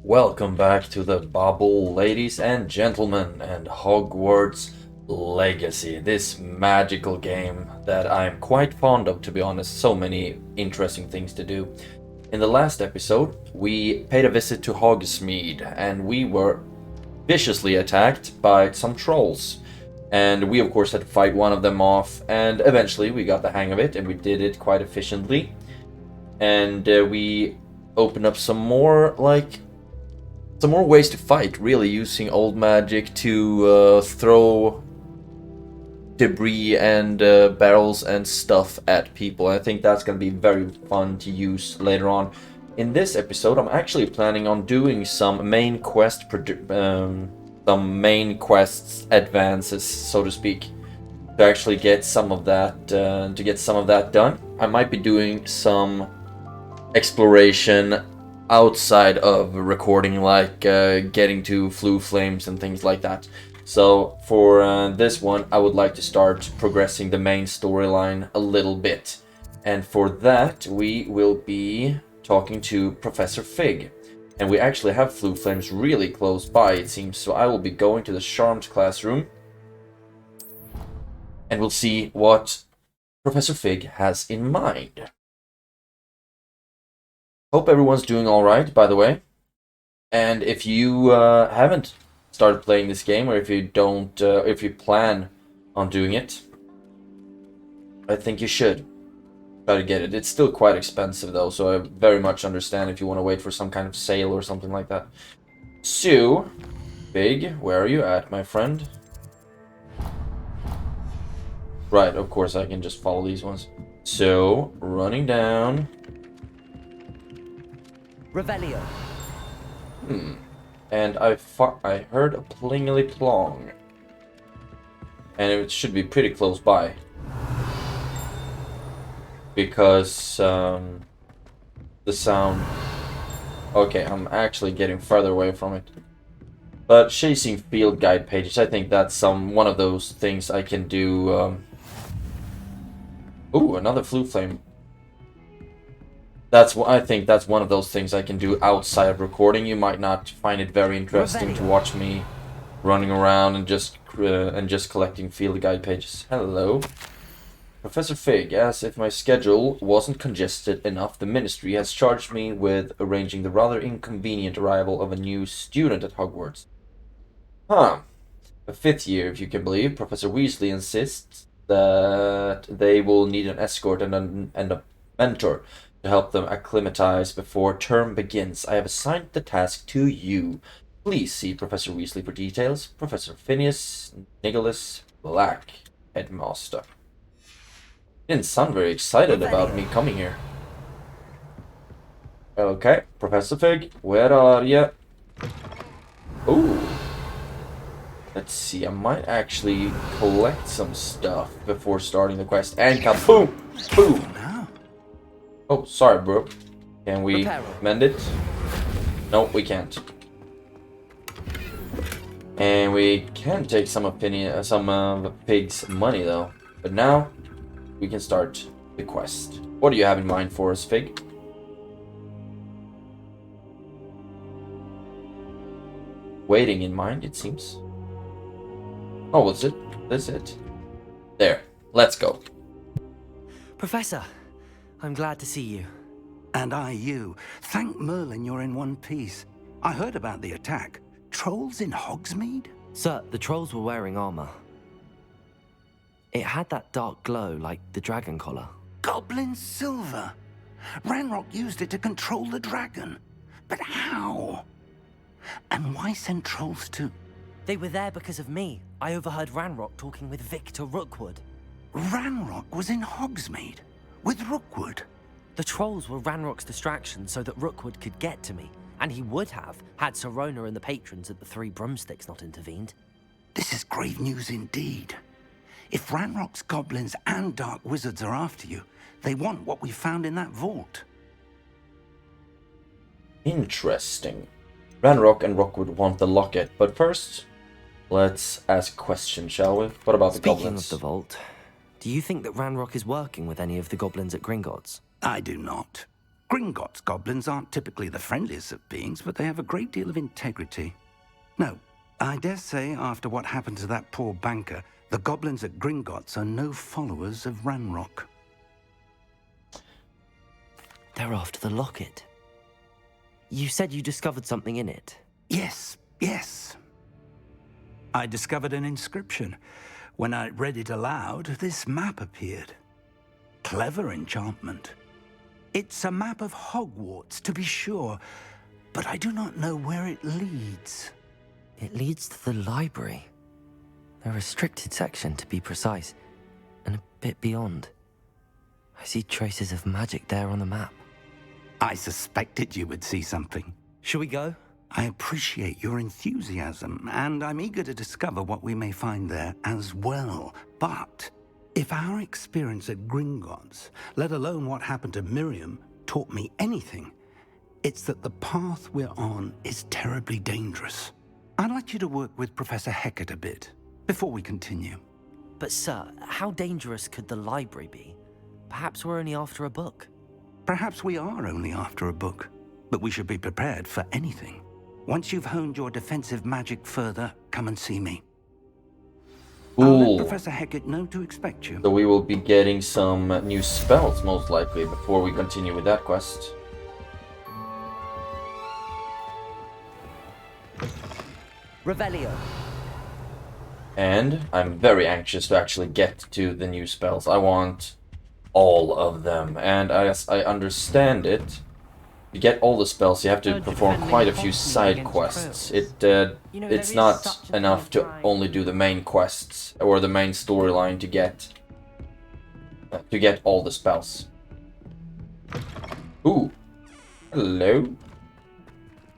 Welcome back to the bubble, ladies and gentlemen, and Hogwarts Legacy, this magical game that I'm quite fond of, to be honest. So many interesting things to do. In the last episode, we paid a visit to Hogsmeade, and we were viciously attacked by some trolls. And we, of course, had to fight one of them off, and eventually we got the hang of it, and we did it quite efficiently. And we opened up some more ways to fight, really, using old magic to throw debris and barrels and stuff at people. I think that's going to be very fun to use later on. In this episode, I'm actually planning on doing some main quests advances, so to speak, to actually get some of that done. I might be doing some exploration outside of recording, like getting to Flue Flames and things like that. So for this one, I would like to start progressing the main storyline a little bit. And for that, we will be talking to Professor Fig. And we actually have Flue Flames really close by, it seems. So I will be going to the Charmed classroom. And we'll see what Professor Fig has in mind. Hope everyone's doing alright, by the way. And if you haven't started playing this game, or if you plan on doing it, I think you should try to get it. It's still quite expensive though, so I very much understand if you want to wait for some kind of sale or something like that. So, Big, where are you at, my friend? Right, of course I can just follow these ones. So, running down. Revelio. And I heard a plingly plong. And it should be pretty close by. Because the sound... Okay, I'm actually getting further away from it. But chasing field guide pages, I think that's one of those things I can do. Ooh, another Flue Flame. I think that's one of those things I can do outside of recording. You might not find it very interesting to watch me running around and just collecting field guide pages. Hello. Professor Fig, as if my schedule wasn't congested enough, the Ministry has charged me with arranging the rather inconvenient arrival of a new student at Hogwarts. Huh. A fifth year, if you can believe. Professor Weasley insists that they will need an escort and a mentor to help them acclimatize before term begins. I have assigned the task to you. Please see Professor Weasley for details. Professor Phineas Nicholas Black, Headmaster. Didn't sound very excited about me coming here. Okay, Professor Fig, where are you? Ooh. Let's see, I might actually collect some stuff before starting the quest. And kaboom! Boom! Oh, sorry, bro. Can we mend it? No, we can't. And we can take some of the pig's money, though. But now, we can start the quest. What do you have in mind for us, Fig? Waiting in mind, it seems. Oh, what's it? That's it. There. Let's go. Professor, I'm glad to see you. And I you. Thank Merlin you're in one piece. I heard about the attack. Trolls in Hogsmeade? Sir, the trolls were wearing armor. It had that dark glow like the dragon collar. Goblin silver. Ranrock used it to control the dragon. But how? And why send trolls to... They were there because of me. I overheard Ranrock talking with Victor Rookwood. Ranrock was in Hogsmeade? With Rookwood? The trolls were Ranrock's distraction so that Rookwood could get to me. And he would have, had Sirona and the patrons at the Three Broomsticks not intervened. This is grave news indeed. If Ranrock's goblins and dark wizards are after you, they want what we found in that vault. Interesting. Ranrock and Rookwood want the locket, but first, let's ask a question, shall we? What about the goblins? Speaking of the vault, do you think that Ranrock is working with any of the goblins at Gringotts? I do not. Gringotts goblins aren't typically the friendliest of beings, but they have a great deal of integrity. No, I dare say after what happened to that poor banker, the goblins at Gringotts are no followers of Ranrock. They're after the locket. You said you discovered something in it. Yes. I discovered an inscription. When I read it aloud, this map appeared. Clever enchantment. It's a map of Hogwarts, to be sure, but I do not know where it leads. It leads to the library. A restricted section, to be precise, and a bit beyond. I see traces of magic there on the map. I suspected you would see something. Shall we go? I appreciate your enthusiasm, and I'm eager to discover what we may find there as well. But if our experience at Gringotts, let alone what happened to Miriam, taught me anything, it's that the path we're on is terribly dangerous. I'd like you to work with Professor HECAT'S a bit before we continue. But sir, how dangerous could the library be? Perhaps we're only after a book. Perhaps we are only after a book, but we should be prepared for anything. Once you've honed your defensive magic further, come and see me. I'll let Professor HECAT'S know to expect you. So we will be getting some new spells, most likely, before we continue with that quest. Revelio. And I'm very anxious to actually get to the new spells. I want all of them. And as I understand it, to get all the spells, you have to perform quite a few side quests. It's not enough to only do the main quests or the main storyline to get all the spells. Ooh, hello.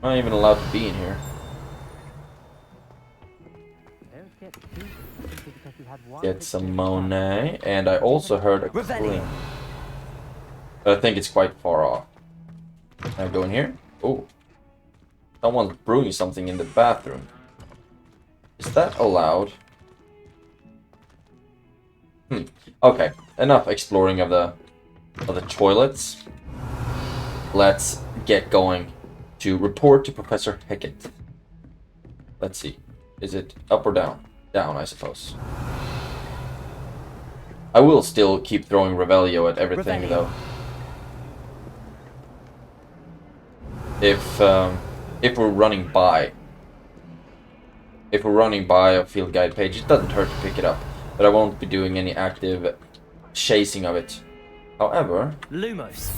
I'm not even allowed to be in here. Get some Monet, and I also heard a cling. But I think it's quite far off. Can I go in here? Oh. Someone's brewing something in the bathroom. Is that allowed? Okay. Enough exploring of the toilets. Let's get going to report to Professor HECAT'S. Let's see. Is it up or down? Down, I suppose. I will still keep throwing Revelio at everything, though. If we're running by a field guide page, it doesn't hurt to pick it up, but I won't be doing any active chasing of it. However, Lumos.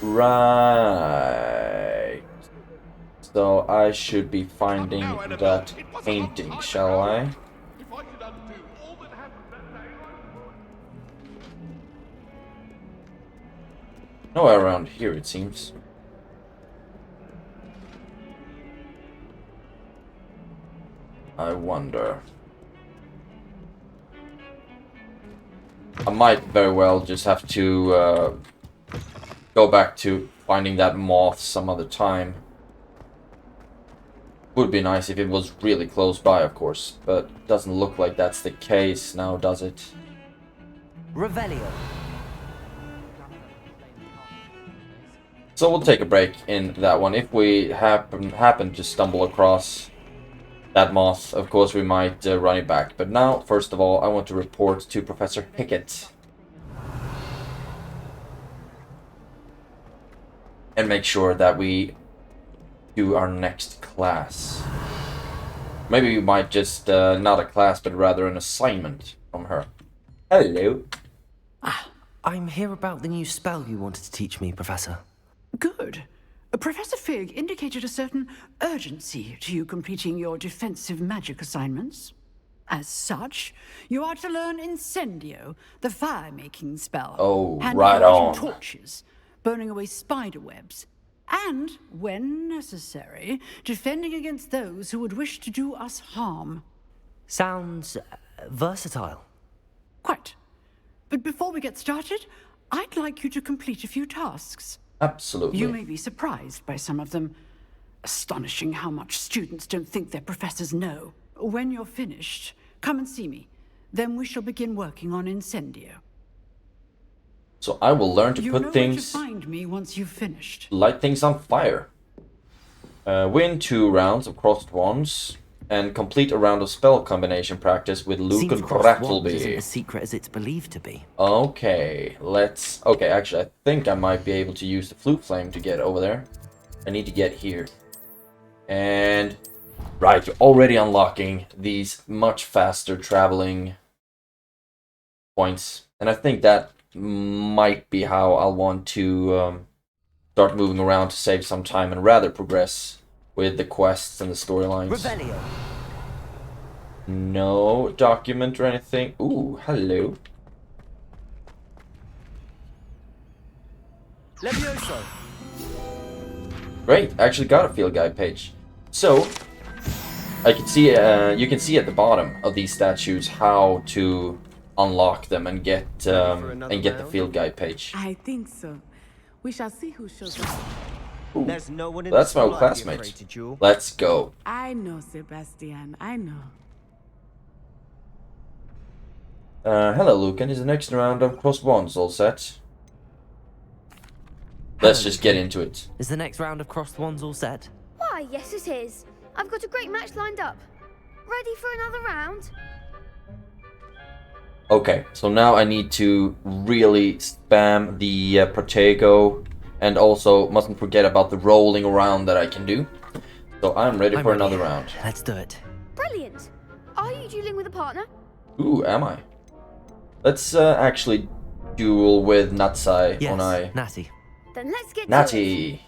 Right. So I should be finding that painting, shall I? Nowhere around here, it seems. I wonder. I might very well just have to go back to finding that moth some other time. Would be nice if it was really close by, of course, but it doesn't look like that's the case now, does it? Revelio. So we'll take a break in that one. If we happen to stumble across that moth, of course we might run it back. But now, first of all, I want to report to Professor HECAT'S. And make sure that we do our next class. Maybe we might just, not a class, but rather an assignment from her. Hello. I'm here about the new spell you wanted to teach me, Professor. Good. Professor Fig indicated a certain urgency to you completing your defensive magic assignments. As such, you are to learn Incendio, the fire-making spell. Oh, and right lighting on. torches, burning away spider webs, and, when necessary, defending against those who would wish to do us harm. Sounds versatile. Quite. But before we get started, I'd like you to complete a few tasks. Absolutely. You may be surprised by some of them. Astonishing how much students don't think their professors know. When you're finished, come and see me. Then we shall begin working on Incendio. So I will learn to You put know things, where to find me once you've finished. light things on fire. Win 2 rounds of crossed wands and complete a round of spell combination practice with Luke Seems and crossed wands isn't Brattleby. as secret as it's believed to be. Okay, let's... Okay, actually, I think I might be able to use the flute flame to get over there. I need to get here. And... Right, you're already unlocking these much faster traveling points. And I think that might be how I'll want to start moving around to save some time and rather progress with the quests and the storylines. Revelio. No document or anything. Ooh, hello. Levioso. Great, I actually got a field guide page. So, I can see, you can see at the bottom of these statues how to unlock them and get the field guide page. I think so. We shall see who shows up. Ooh, There's no one in that's the my school old I'd be afraid classmate. to duel. Let's go. I know, Sebastian. I know. Hello, Lucan. Is the next round of crossed wands all set? Let's Hello, just get Lucan. into it. Is the next round of crossed wands all set? Why, yes it is. I've got a great match lined up. Ready for another round? Okay, so now I need to really spam the Protego, and also mustn't forget about the rolling around that I can do. So I'm ready for another round. Let's do it. Brilliant. Are you dueling with a partner? Ooh, am I? Let's actually duel with Natsai Yes, Onai. Then Natty. let's get to it. Natty!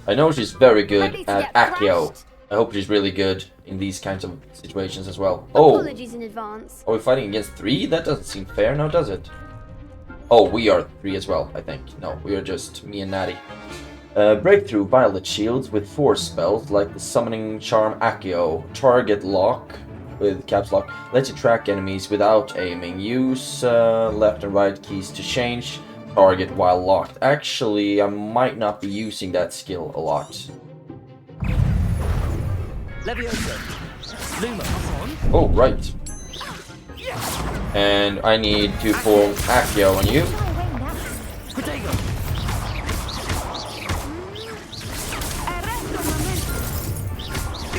I know she's very good Ready to at get Accio. thrashed? I hope she's really good in these kinds of situations as well. Oh! Apologies in advance. Are we fighting against 3? That doesn't seem fair now, does it? Oh, we are 3 as well, I think. No, we are just me and Natty. Breakthrough Violet Shields with 4 spells, like the Summoning Charm Accio. Target Lock, with caps lock, lets you track enemies without aiming. Use left and right keys to change target while locked. Actually, I might not be using that skill a lot. Levioso. Luma. Oh, right. And I need to form Accio on you. Protego.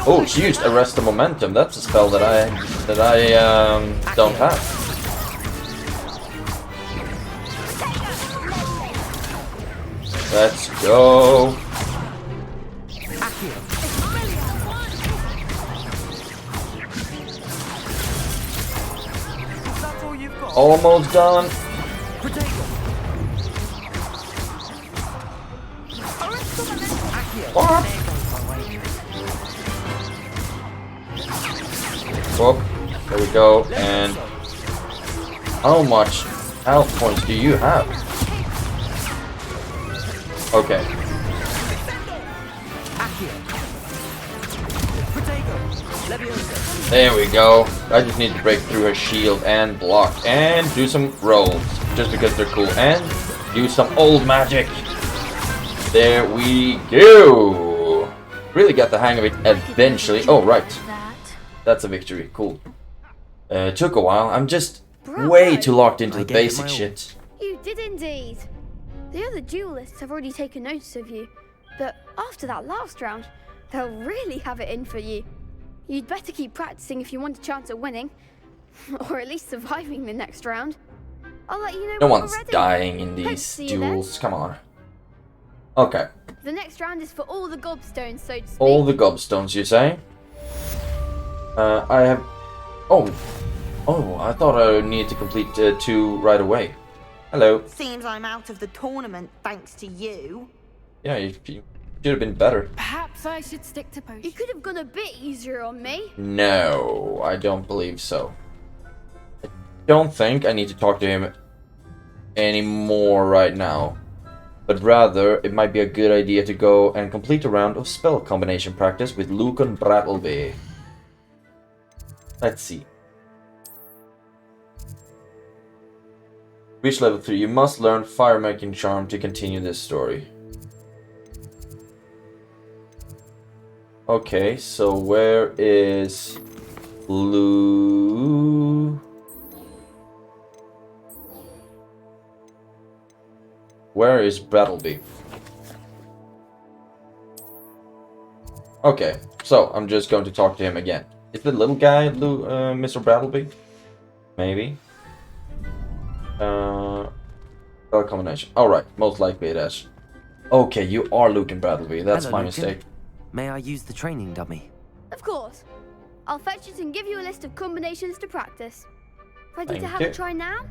Oh, she used Arrest the Momentum. That's a spell that I don't have. Let's go. Accio. That's all you've got. Almost done. Protego. What? Whoop. There we go. And how much health points do you have? Okay. Accio. Protego. Levioso. There we go. I just need to break through her shield and block and do some rolls just because they're cool and do some old magic. There we go. Really got the hang of it eventually. Oh, right. That's a victory. Cool. Took a while. I'm just way too locked into I the gave it basic my all. shit. You did indeed. The other duelists have already taken notice of you, but after that last round, they'll really have it in for you. You'd better keep practicing if you want a chance at winning, or at least surviving the next round. I'll let you know No when one's we're ready. dying in Hope to these see you then. duels. Come on. Okay. The next round is for all the gobstones, so to speak. All the gobstones, you say? I have... Oh, I thought I needed to complete 2 right away. Hello. Seems I'm out of the tournament thanks to you. Yeah, you should have been better. Perhaps I should stick to potion. You could have gone a bit easier on me. No, I don't believe so. I don't think I need to talk to him anymore right now. But rather, it might be a good idea to go and complete a round of spell combination practice with Luke and Brattleby. Let's see. Reach level 3. You must learn Fire Making Charm to continue this story. Okay, so where is Blue? Where is Brattleby? Okay, so I'm just going to talk to him again. Is the little guy Mr. Brattleby? Maybe. Color combination. Alright, most likely it is. Okay, you are Luke and Brattleby. That's Hello, my Lucan. mistake. May I use the training dummy? Of course. I'll fetch it and give you a list of combinations to practice. Ready to Thank have you. a try now?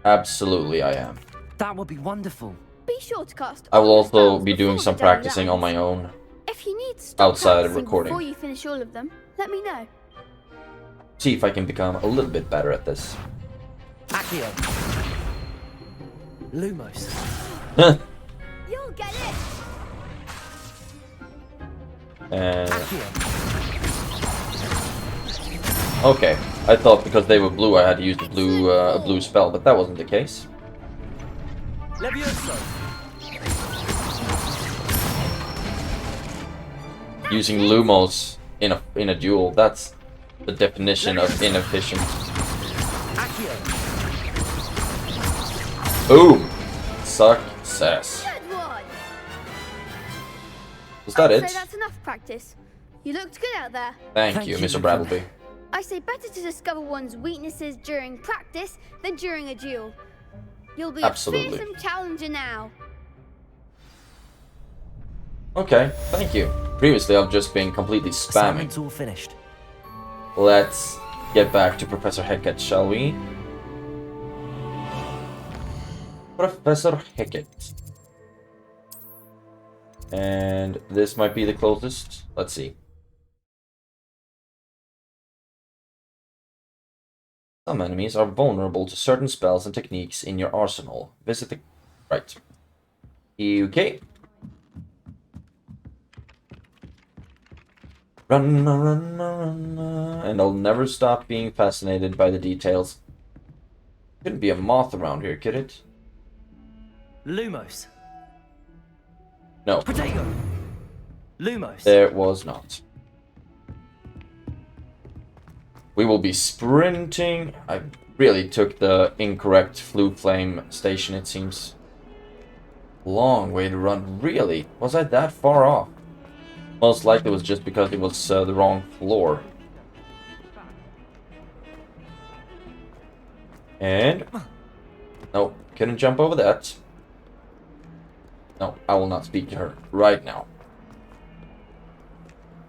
Absolutely, I am. That would be wonderful. Be sure to cast I will all your also spells be doing before some the dummy practicing on lands. my own. If you need to stop Outside of practicing recording. before you finish all of them, let me know. See if I can become a little bit better at this. Accio. Lumos. You'll get it! And Accio. okay, I thought because they were blue I had to use the blue a blue spell, but that wasn't the case. Levioso. Using Lumos in a duel, that's the definition of inefficient. Accio. Boom! Success. Good one! Was that I'd it? say that's enough practice. You looked good out there. Thank you, Mr. Lucan. Brattleby. I say better to discover one's weaknesses during practice than during a duel. You'll be Absolutely. a fearsome challenger now. Okay, thank you. Previously I've just been completely spamming. Assignment's all finished. Let's get back to Professor HECAT, shall we? Professor HECAT. And this might be the closest. Let's see. Some enemies are vulnerable to certain spells and techniques in your arsenal. Visit the... Right. Okay. Run, run, run, and I'll never stop being fascinated by the details. Couldn't be a moth around here, could it? Lumos. No, Protego. Lumos. there was not. We will be sprinting. I really took the incorrect Flu Flame station, it seems. Long way to run. Really? Was I that far off? Most likely it was just because it was the wrong floor. And... no, couldn't jump over that. No, I will not speak to her right now.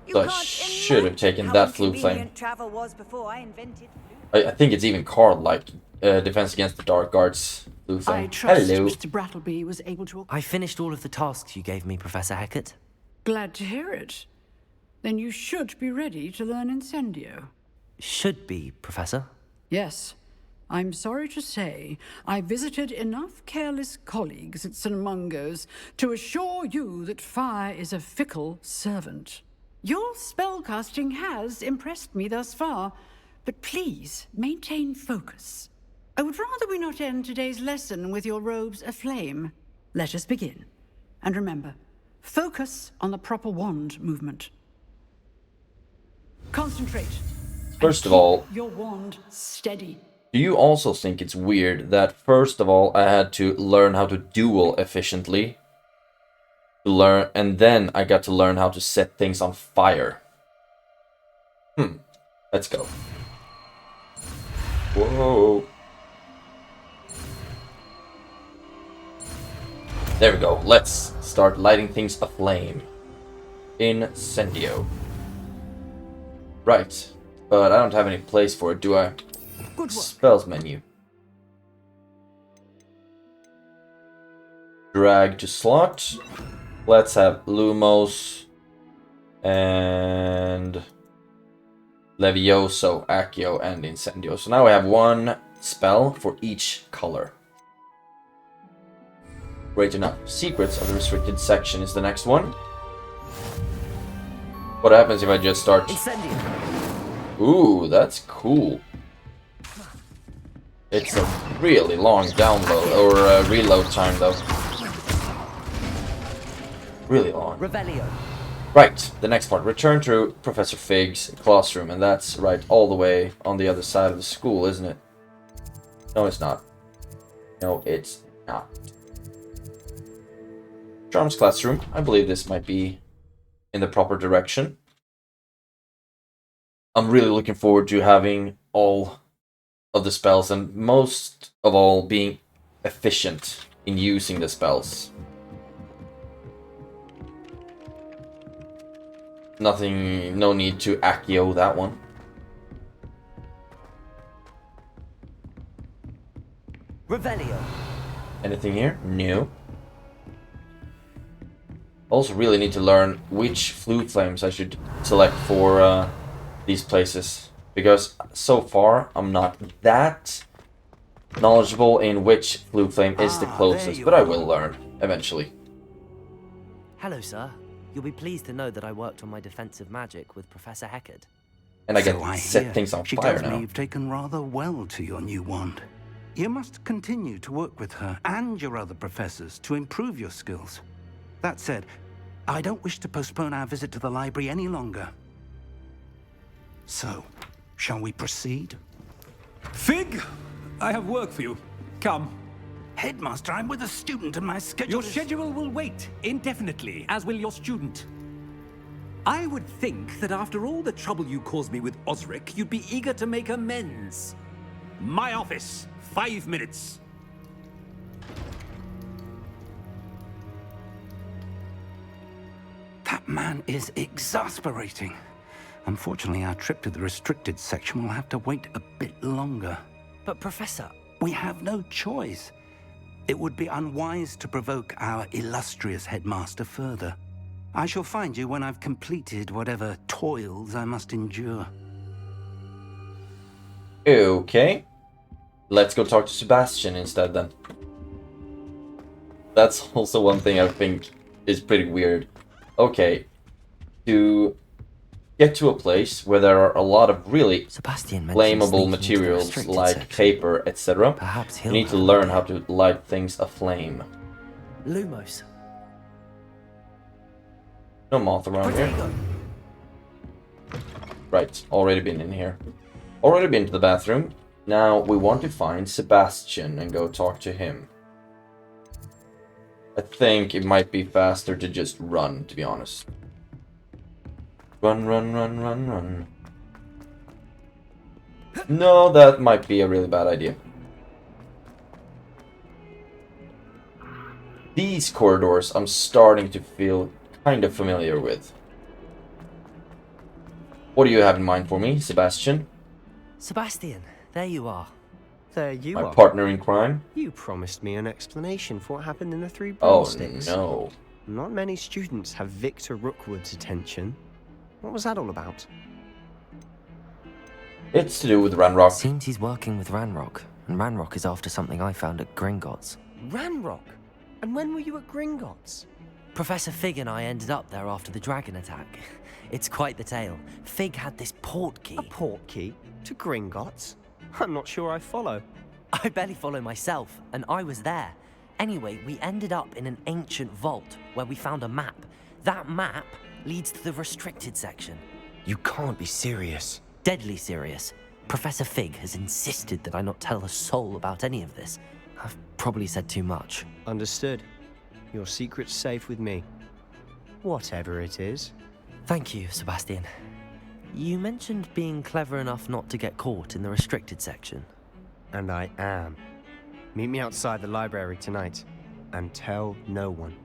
So I should have taken that Flu Flame. Travel was before I invented. I think it's even called, like, Defense Against the Dark Arts Flu I Flame. trust Hello. Mr. Brattleby was able to... I finished all of the tasks you gave me, Professor HECAT. Glad to hear it. Then you should be ready to learn Incendio. Should be, Professor. Yes. I'm sorry to say, I visited enough careless colleagues at St. Mungo's to assure you that fire is a fickle servant. Your spellcasting has impressed me thus far, but please maintain focus. I would rather we not end today's lesson with your robes aflame. Let us begin. And remember, focus on the proper wand movement. Concentrate. First and of all, keep your wand steady. do you also think it's weird that first of all I had to learn how to duel efficiently? And then I got to learn how to set things on fire. Let's go. Whoa. There we go. Let's start lighting things aflame. Incendio. Right. But I don't have any place for it, do I? Good work. Spells menu. Drag to slot. Let's have Lumos and Levioso, Accio, and Incendio. So now we have one spell for each color. Great enough. Secrets of the restricted section is the next one. What happens if I just start... Incendio. Ooh, that's cool. It's a really long download, or reload time though. Really long. Revelio. Right, the next part. Return to Professor Fig's classroom, and that's right all the way on the other side of the school, isn't it? No, it's not. No, it's not. Charms classroom. I believe this might be in the proper direction. I'm really looking forward to having all of the spells and most of all being efficient in using the spells. Nothing, no need to Accio that one. Revelio. Anything here? No. Also really need to learn which flute flames I should select for these places. Because so far I'm not that knowledgeable in which flute flame is the closest. But I will learn eventually. Hello, sir. You'll be pleased to know that I worked on my defensive magic with Professor HECAT'S. And I get So to I set hear. things on She fire tells me now. you've taken rather well to your new wand. You must continue to work with her and your other professors to improve your skills. That said, I don't wish to postpone our visit to the library any longer. So, shall we proceed? Fig, I have work for you. Come. Headmaster, I'm with a student and my schedule Your schedule will wait indefinitely, as will your student. I would think that after all the trouble you caused me with Osric, you'd be eager to make amends. My office, 5 minutes. That man is exasperating. Unfortunately, our trip to the restricted section will have to wait a bit longer. But Professor... We have no choice. It would be unwise to provoke our illustrious headmaster further. I shall find you when I've completed whatever toils I must endure. Okay. Let's go talk to Sebastian instead then. That's also one thing I think is pretty weird. Okay. To get to a place where there are a lot of really Sebastian flammable materials like paper, etc. Perhaps You need to learn how to light things aflame. Lumos. No moth around here. Right, already been in here. Already been to the bathroom. Now we want to find Sebastian and go talk to him. I think it might be faster to just run, to be honest. Run, run, run, run, run. No, that might be a really bad idea. These corridors I'm starting to feel kind of familiar with. What do you have in mind for me, Sebastian? Sebastian, there you are. There you My are. partner in crime? You promised me an explanation for what happened in the Three Oh Broomsticks. no. Not many students have Victor Rookwood's attention. What was that all about? It's to do with Ranrock. Seems he's working with Ranrock, and Ranrock is after something I found at Gringotts. Ranrock? And when were you at Gringotts? Professor Fig and I ended up there after the dragon attack. It's quite the tale. Fig had this port key. A port key? To Gringotts? I'm not sure I follow. I barely follow myself, and I was there. Anyway, we ended up in an ancient vault where we found a map. That map leads to the restricted section. You can't be serious. Deadly serious. Professor Fig has insisted that I not tell a soul about any of this. I've probably said too much. Understood. Your secret's safe with me. Whatever it is. Thank you, Sebastian. You mentioned being clever enough not to get caught in the restricted section. And I am. Meet me outside the library tonight. And tell no one.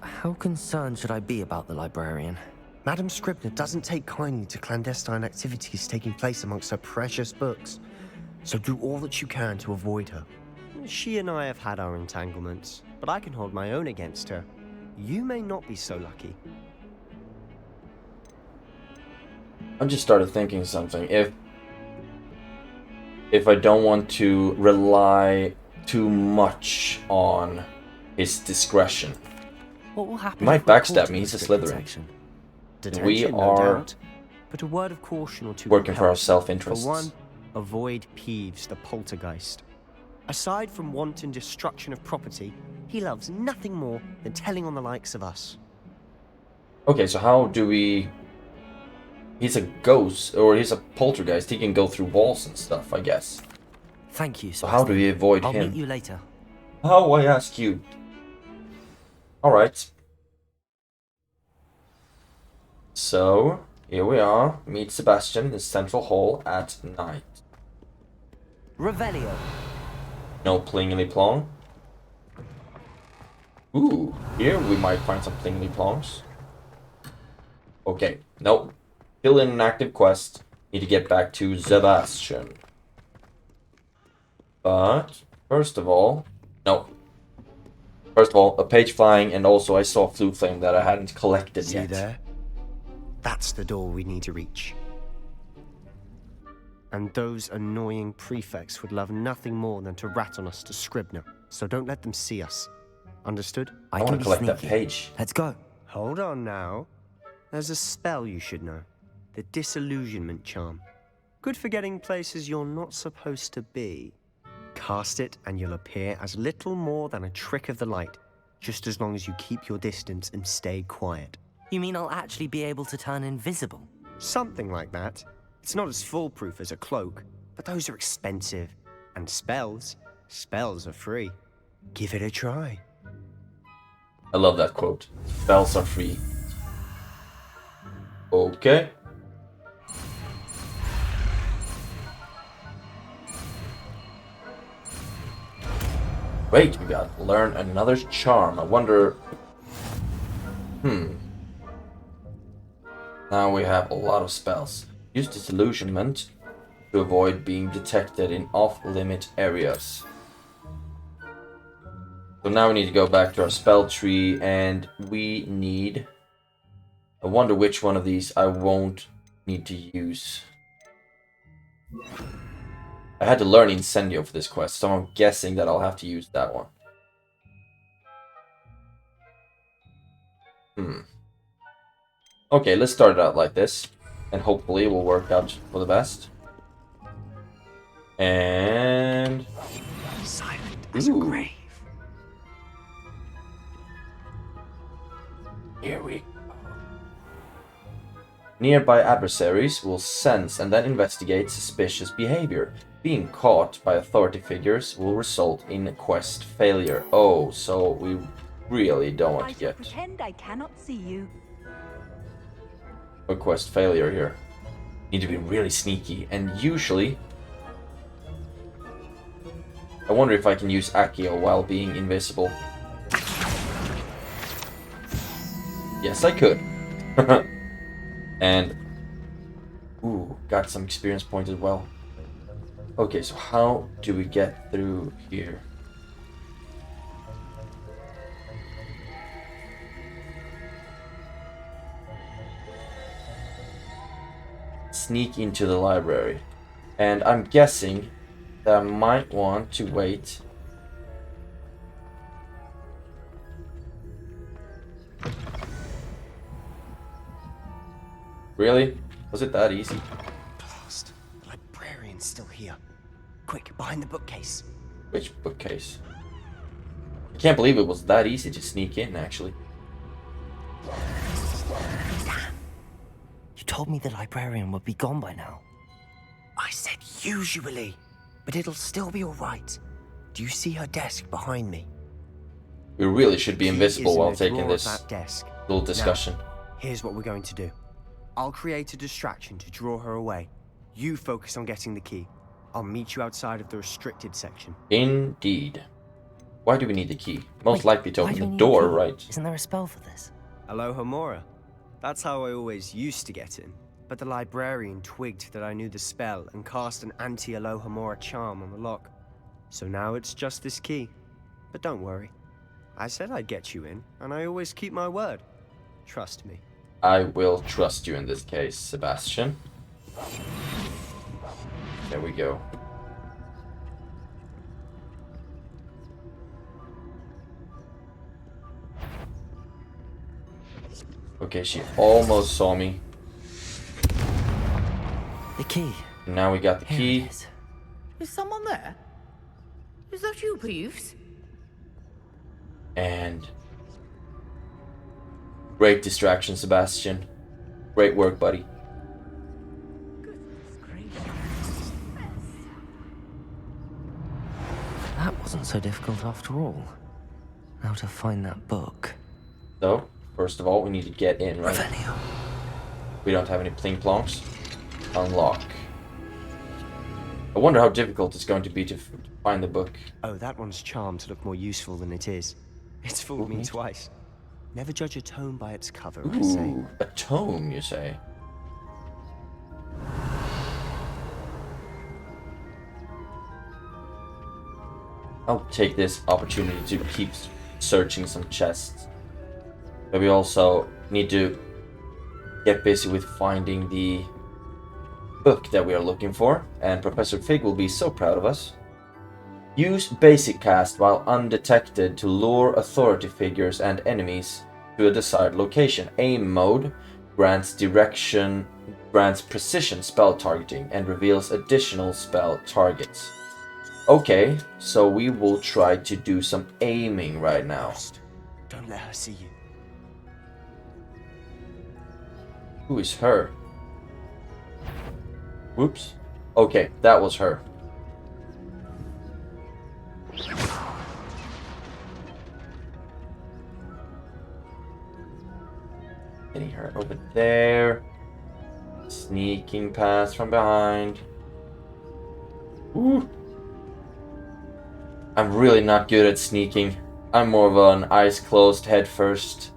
How concerned should I be about the librarian? Madam Scribner doesn't take kindly to clandestine activities taking place amongst her precious books. So do all that you can to avoid her. She and I have had our entanglements, but I can hold my own against her. You may not be so lucky. I just started thinking something. If I don't want to rely too much on his discretion. What will happen? He might if we're backstab caught me, in he's a the restricted Slytherin. section? Detention, We no are doubt, but a word of caution or two. working will for our help. self-interests. For one, avoid Peeves, the poltergeist. Aside from wanton destruction of property, he loves nothing more than telling on the likes of us. Okay, so how do we... He's a ghost, or he's a poltergeist. He can go through walls and stuff, I guess. Thank you, So Sebastian. how do we avoid I'll him? meet you later. How, I ask you? Alright. So, here we are. Meet Sebastian in the central hall at night. Revelio. No plingly plong. Ooh, here we might find some plingly plongs. Okay, nope. Still in an active quest. Need to get back to Sebastian. But, first of all... No. First of all, a page flying, and also I saw Flue Flame that I hadn't collected See yet. there? That's the door we need to reach. And those annoying prefects would love nothing more than to rat on us to Scribner, so don't let them see us. Understood? I want to collect that page. Let's go. Hold on now. There's a spell you should know. The Disillusionment Charm. Good for getting places you're not supposed to be. Cast it and you'll appear as little more than a trick of the light, just as long as you keep your distance and stay quiet. You mean I'll actually be able to turn invisible? Something like that. It's not as foolproof as a cloak, but those are expensive. And spells are free. Give it a try. I love that quote. Spells are free. Okay. Wait, we got learn another charm. I wonder... Now we have a lot of spells. Use disillusionment to avoid being detected in off-limit areas. So now we need to go back to our spell tree, and we need... I wonder which one of these I won't need to use. I had to learn Incendio for this quest, so I'm guessing that I'll have to use that one. Okay, let's start it out like this, and hopefully it will work out for the best. And... Silent as a grave. Here we go. Nearby adversaries will sense and then investigate suspicious behavior. Being caught by authority figures will result in a quest failure. Oh, so we really don't want to get pretend I cannot see you. a quest failure here. Need to be really sneaky, and usually I wonder if I can use Accio while being invisible. Yes, I could. And ooh, got some experience points as well. Okay, so how do we get through here? Sneak into the library. And I'm guessing that I might want to wait. Really? Was it that easy? Blast. The librarian's still here. Quick, behind the bookcase. Which bookcase? I can't believe it was that easy to sneak in, actually. You told me the librarian would be gone by now. I said usually, but it'll still be all right. Do you see her desk behind me? We really should be Key invisible is in while the taking drawer this of that desk. little discussion. Now, here's what we're going to do. I'll create a distraction to draw her away. You focus on getting the key. I'll meet you outside of the restricted section. Indeed. Why do we need the key? Most Wait, likely to why open do we the need a door, key? right? Isn't there a spell for this? Alohomora. That's how I always used to get in. But the librarian twigged that I knew the spell and cast an anti-Alohomora charm on the lock. So now it's just this key. But don't worry. I said I'd get you in, and I always keep my word. Trust me. I will trust you in this case, Sebastian. There we go. Okay, she almost saw me. The key. Now we got the Here key. it is. Is someone there? Is that you, Peeves? And great distraction, Sebastian. Great work, buddy. Goodness gracious. That wasn't so difficult after all. Now to find that book. So, first of all, we need to get in, right? Revelio. We don't have any pling plonks. Unlock. I wonder how difficult it's going to be to find the book. Oh, that one's charmed to look more useful than it is. It's fooled me twice. Never judge a tome by its cover, I say. Ooh, a tome, you say? I'll take this opportunity to keep searching some chests. But we also need to get busy with finding the book that we are looking for, and Professor Fig will be so proud of us. Use basic cast while undetected to lure authority figures and enemies to a desired location. Aim mode grants precision spell targeting and reveals additional spell targets. Okay, so we will try to do some aiming right now. Don't let her see you. Who is her? Whoops. Okay, that was her. Getting her over there. Sneaking past from behind. Ooh. I'm really not good at sneaking. I'm more of an eyes closed, head first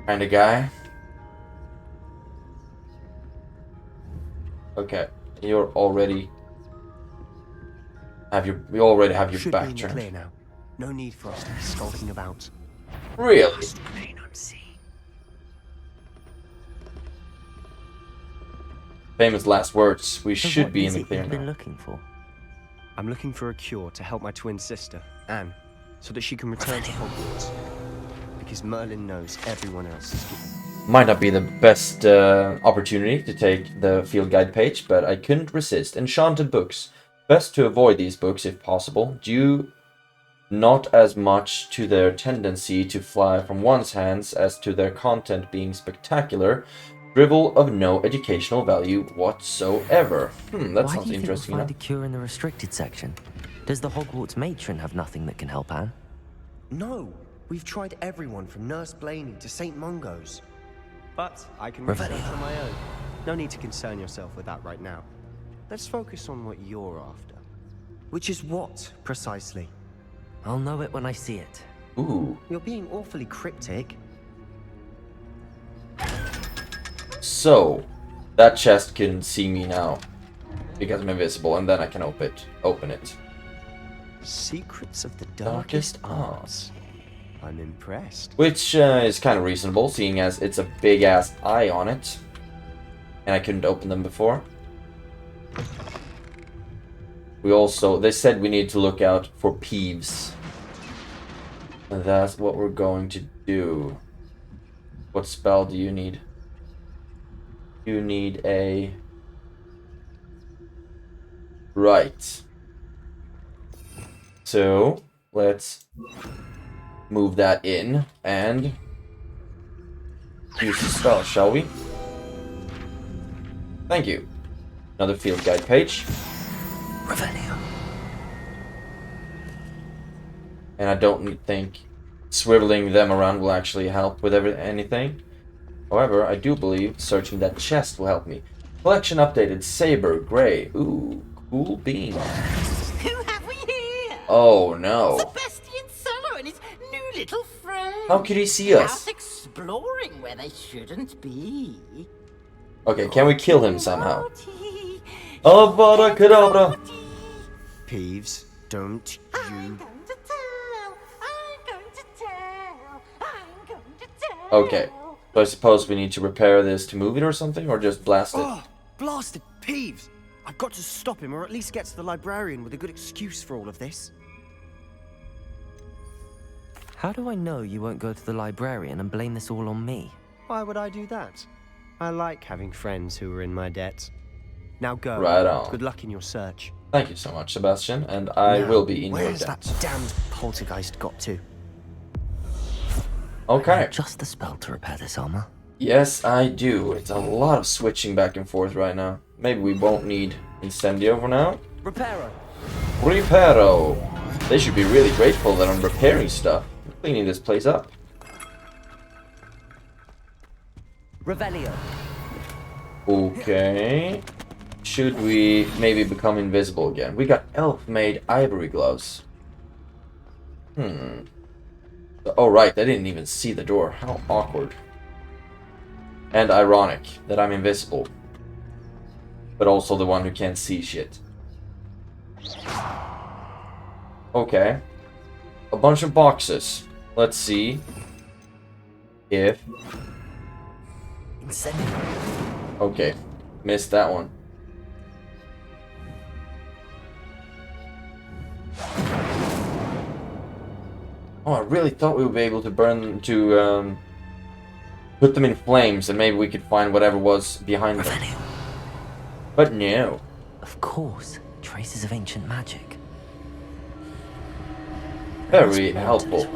kind of guy. Okay, you're already we already have your back turned. Clear now. No need for us to be skulking about. Really? Famous last words. We should be in the clear now. Been now. Looking for? I'm looking for a cure to help my twin sister, Anne, so that she can return to Hogwarts. Because Merlin knows everyone else is given. Might not be the best opportunity to take the field guide page, but I couldn't resist. Enchanted books. Best to avoid these books if possible, due not as much to their tendency to fly from one's hands as to their content being spectacular, drivel of no educational value whatsoever. That sounds interesting. Why do you think we'll find a cure in the restricted section? Does the Hogwarts matron have nothing that can help Anne? No, we've tried everyone from Nurse Blaney to St. Mungo's. But I can research on my own. No need to concern yourself with that right now. Let's focus on what you're after. Which is what, precisely? I'll know it when I see it. Ooh. You're being awfully cryptic. So, that chest can see me now. Because I'm invisible, and then I can open it. Secrets of the Darkest Arts. I'm impressed. Which is kind of reasonable, seeing as it's a big-ass eye on it. And I couldn't open them before. They said we need to look out for Peeves. And that's what we're going to do. What spell do you need? You need a... Right. So, let's move that in and use the spell, shall we? Thank you. Another field guide page. Revelio. And I don't think swiveling them around will actually help with anything. However, I do believe searching that chest will help me. Collection updated. Saber Gray. Ooh, cool bean. Who have we here? Oh no. Sebastian Solo and his new little friend. How could he see us? Out exploring where they shouldn't be. Okay, can we kill him somehow? Avada Kedavra. Peeves, don't you... I'm going to tell. Okay. So I suppose we need to repair this to move it or something, or just blast it? Oh, blasted Peeves! I've got to stop him, or at least get to the librarian with a good excuse for all of this. How do I know you won't go to the librarian and blame this all on me? Why would I do that? I like having friends who are in my debt. Now go. Right on. Good luck in your search. Thank you so much, Sebastian, and I will be in your Where's debt. that damned poltergeist got to? Okay. Just the spell to repair this armor. Yes, I do. It's a lot of switching back and forth right now. Maybe we won't need Incendio for now. Reparo. Reparo. They should be really grateful that I'm repairing stuff. I'm cleaning this place up. Revelio. Okay. Should we maybe become invisible again? We got elf-made ivory gloves. Oh right, I didn't even see the door. How awkward. And ironic that I'm invisible. But also the one who can't see shit. Okay. A bunch of boxes. Let's see if... Okay. Missed that one. Oh, I really thought we would be able to burn... to, put them in flames and maybe we could find whatever was behind them. But no. Of course. Traces of ancient magic. Very helpful.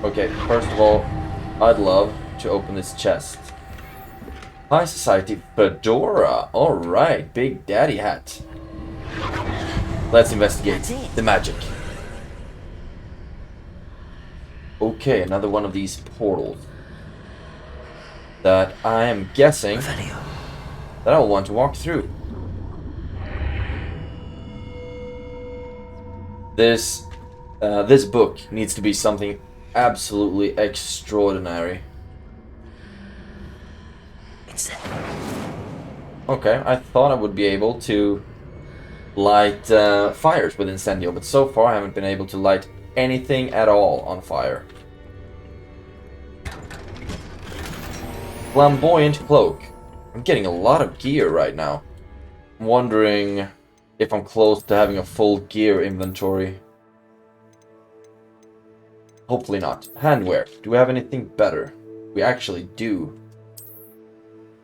Okay, first of all, I'd love to open this chest. High Society fedora. Alright, Big Daddy hat. Let's investigate the magic. Okay, another one of these portals that I am guessing that I'll want to walk through. This book needs to be something absolutely extraordinary. Okay, I thought I would be able to light fires with Incendio, but so far I haven't been able to light anything at all on fire. Flamboyant cloak. I'm getting a lot of gear right now. I'm wondering if I'm close to having a full gear inventory. Hopefully not. Handwear. Do we have anything better? We actually do.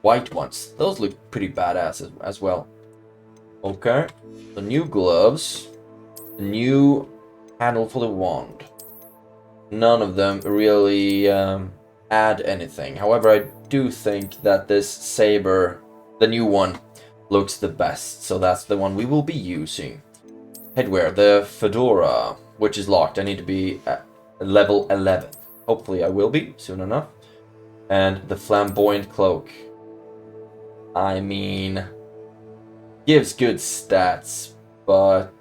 White ones. Those look pretty badass as well. Okay. The new gloves. The new handle for the wand. None of them really add anything. However, I do think that this saber, the new one, looks the best. So that's the one we will be using. Headwear. The fedora, which is locked. I need to be at level 11. Hopefully I will be soon enough. And the flamboyant cloak. I mean, gives good stats, but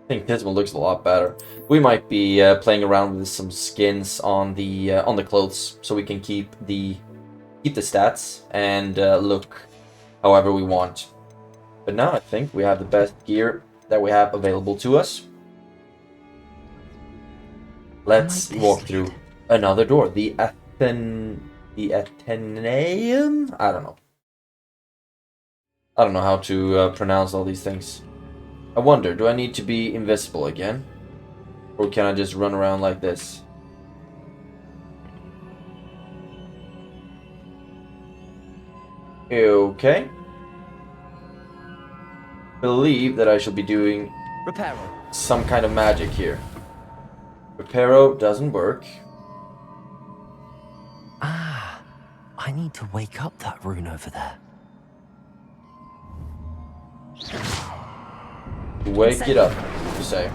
I think this one looks a lot better. We might be playing around with some skins on the clothes, so we can keep the stats and look however we want. But now I think we have the best gear that we have available to us. Let's walk through another door. The Athenaeum? I don't know. I don't know how to pronounce all these things. I wonder, do I need to be invisible again? Or can I just run around like this? Okay. Believe that I shall be doing some kind of magic here. Reparo doesn't work. Ah, I need to wake up that rune over there. Wake it up, you say.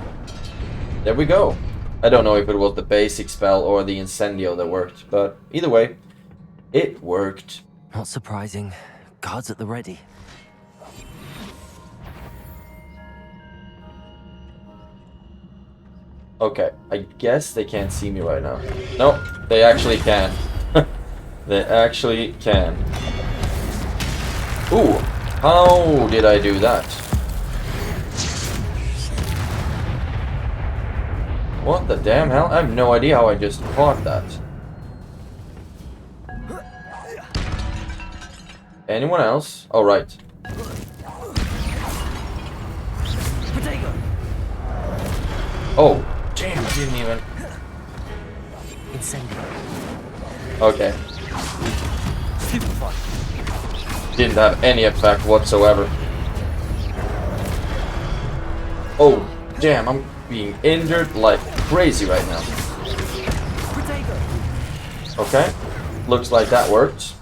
There we go. I don't know if it was the basic spell or the Incendio that worked, but either way, it worked. Not surprising. Guards at the ready. Okay, I guess they can't see me right now. Nope, they actually can. They actually can. Ooh, how did I do that? What the damn hell? I have no idea how I just caught that. Anyone else? Oh, right. Oh, damn, I didn't even... Okay. Didn't have any effect whatsoever. Oh, damn, I'm being injured like crazy right now. Okay, looks like that worked.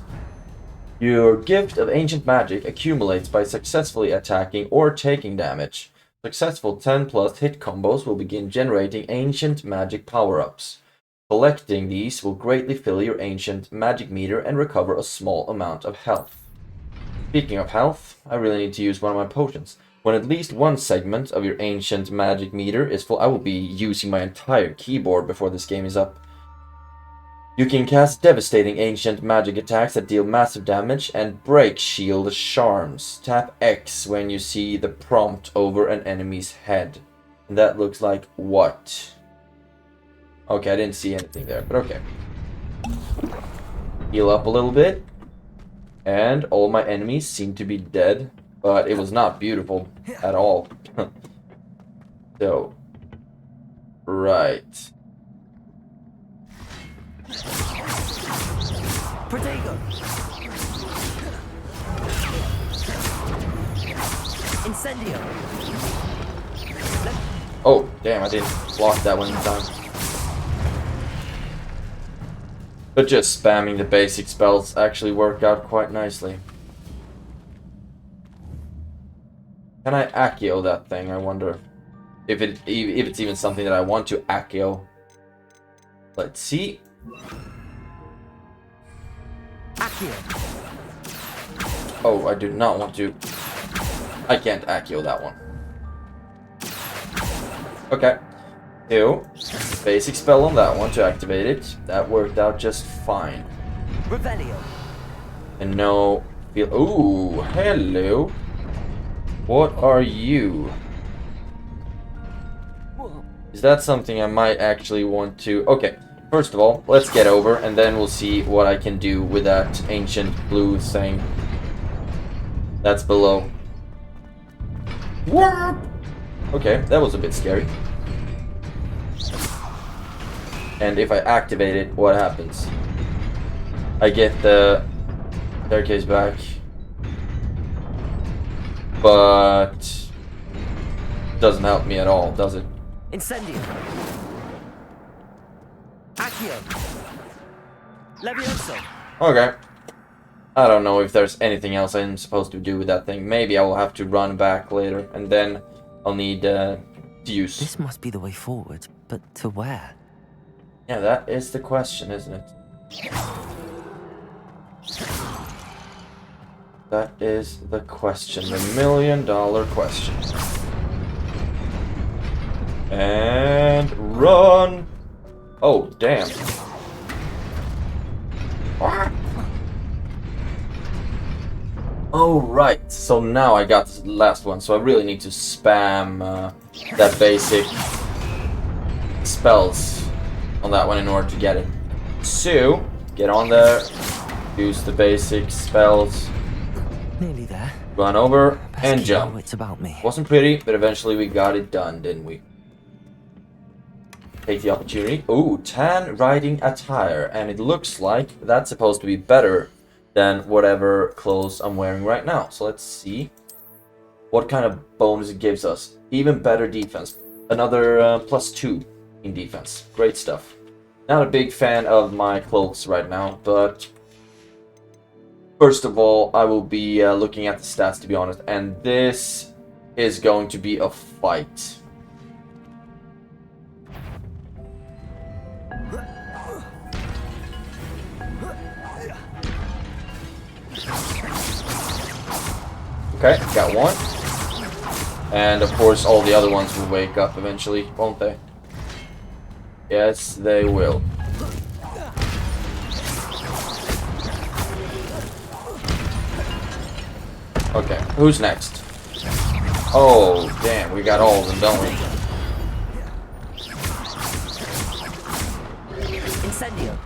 Your gift of ancient magic accumulates by successfully attacking or taking damage. Successful 10 plus hit combos will begin generating ancient magic power-ups. Collecting these will greatly fill your ancient magic meter and recover a small amount of health. Speaking of health, I really need to use one of my potions. When at least one segment of your ancient magic meter is full, I will be using my entire keyboard before this game is up. You can cast devastating ancient magic attacks that deal massive damage and break shield charms. Tap X when you see the prompt over an enemy's head. And that looks like what? Okay, I didn't see anything there, but okay. Heal up a little bit. And all my enemies seem to be dead, but it was not beautiful at all. So, right. Protego! Incendio! Oh, damn, I didn't block that one in time. But just spamming the basic spells actually work out quite nicely. Can I Accio that thing? I wonder if it's even something that I want to Accio. Let's see. Accio! Oh, I do not want to. I can't Accio that one. Okay. Two. Basic spell on that one to activate it. That worked out just fine. Revelio. And no feel. Ooh, hello. What are you? Is that something I might actually want to... Okay, first of all, let's get over, and then we'll see what I can do with that ancient blue thing. That's below. Warp! Okay, that was a bit scary. And if I activate it, what happens? I get the staircase back. But doesn't help me at all, does it? Incendio. Accio. Levioso. Okay. I don't know if there's anything else I'm supposed to do with that thing. Maybe I will have to run back later, and then I'll need to use... This must be the way forward, but to where? Yeah, that is the question, isn't it? That is the question, the $1,000,000 question. And run! Oh, damn. Oh, right. So now I got the last one, so I really need to spam that basic spells on that one in order to get it. So, get on there, use the basic spells. Nearly there. Run over Best and keep jump. my wits about me. Wasn't pretty, but eventually we got it done, didn't we? Take the opportunity. Ooh, tan riding attire, and it looks like that's supposed to be better than whatever clothes I'm wearing right now. So let's see what kind of bonus it gives us. Even better defense. Another +2 in defense. Great stuff. Not a big fan of my clothes right now, but first of all, I will be looking at the stats, to be honest, and this is going to be a fight. Okay, got one. And of course, all the other ones will wake up eventually, won't they? Yes, they will. Okay, who's next? Oh, damn, we got all of them, don't we? Incendio.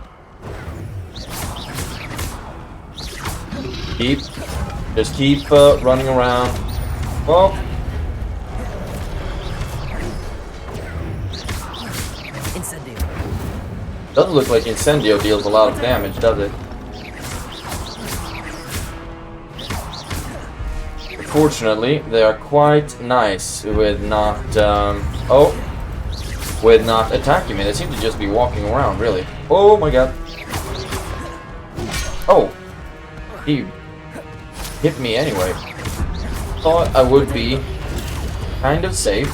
Just keep running around. Oh. Incendio. Doesn't look like Incendio deals a lot of damage, does it? Fortunately, they are quite nice with not, with not attacking me. They seem to just be walking around, really. Oh my god. Oh. He hit me anyway. Thought I would be kind of safe.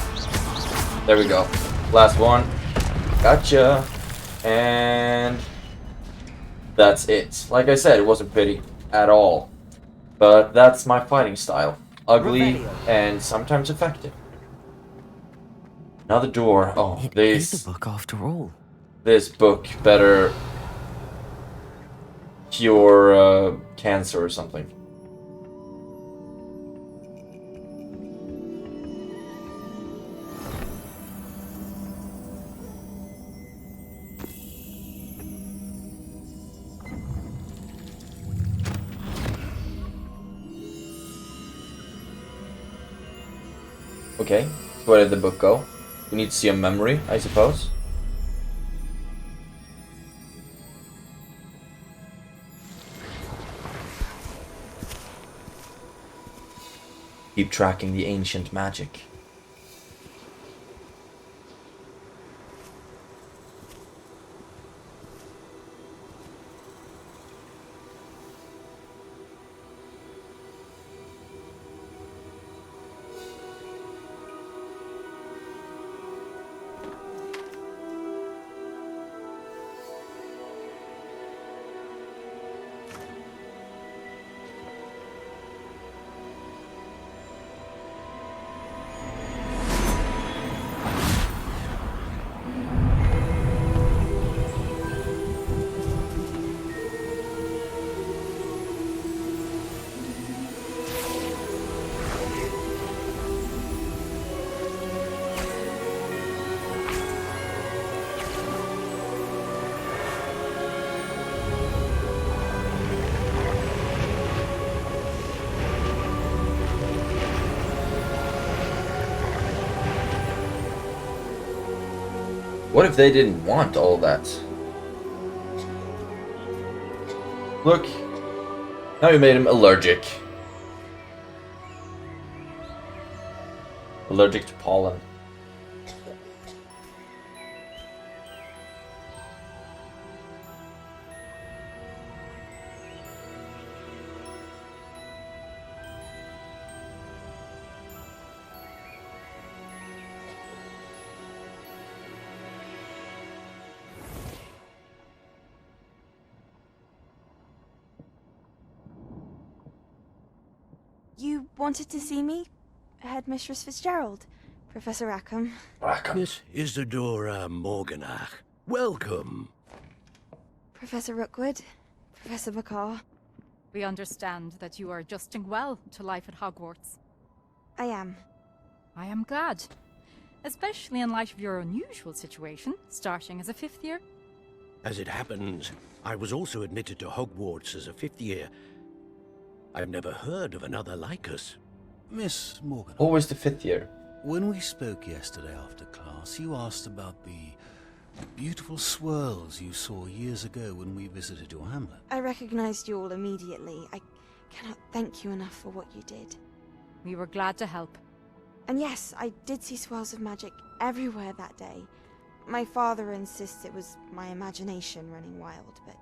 There we go. Last one. Gotcha. And that's it. Like I said, it wasn't pretty at all. But that's my fighting style. Ugly and sometimes effective. Another door. Oh, It this is a book after all. This book better cure cancer or something. Okay, so where did the book go? We need to see a memory, I suppose. Keep tracking the ancient magic. What if they didn't want all that? Look, now you made him allergic. Allergic to pollen. You wanted to see me? Headmistress Fitzgerald? Professor Rackham? Miss Isadora Morganach. Welcome. Professor Rookwood? Professor McCaw? We understand that you are adjusting well to life at Hogwarts. I am. I am glad. Especially in light of your unusual situation, starting as a 5th year. As it happens, I was also admitted to Hogwarts as a 5th year. I've never heard of another like us. Miss Morgan. Always the 5th year. When we spoke yesterday after class, you asked about the beautiful swirls you saw years ago when we visited your hamlet. I recognized you all immediately. I cannot thank you enough for what you did. We were glad to help. And yes, I did see swirls of magic everywhere that day. My father insists it was my imagination running wild, but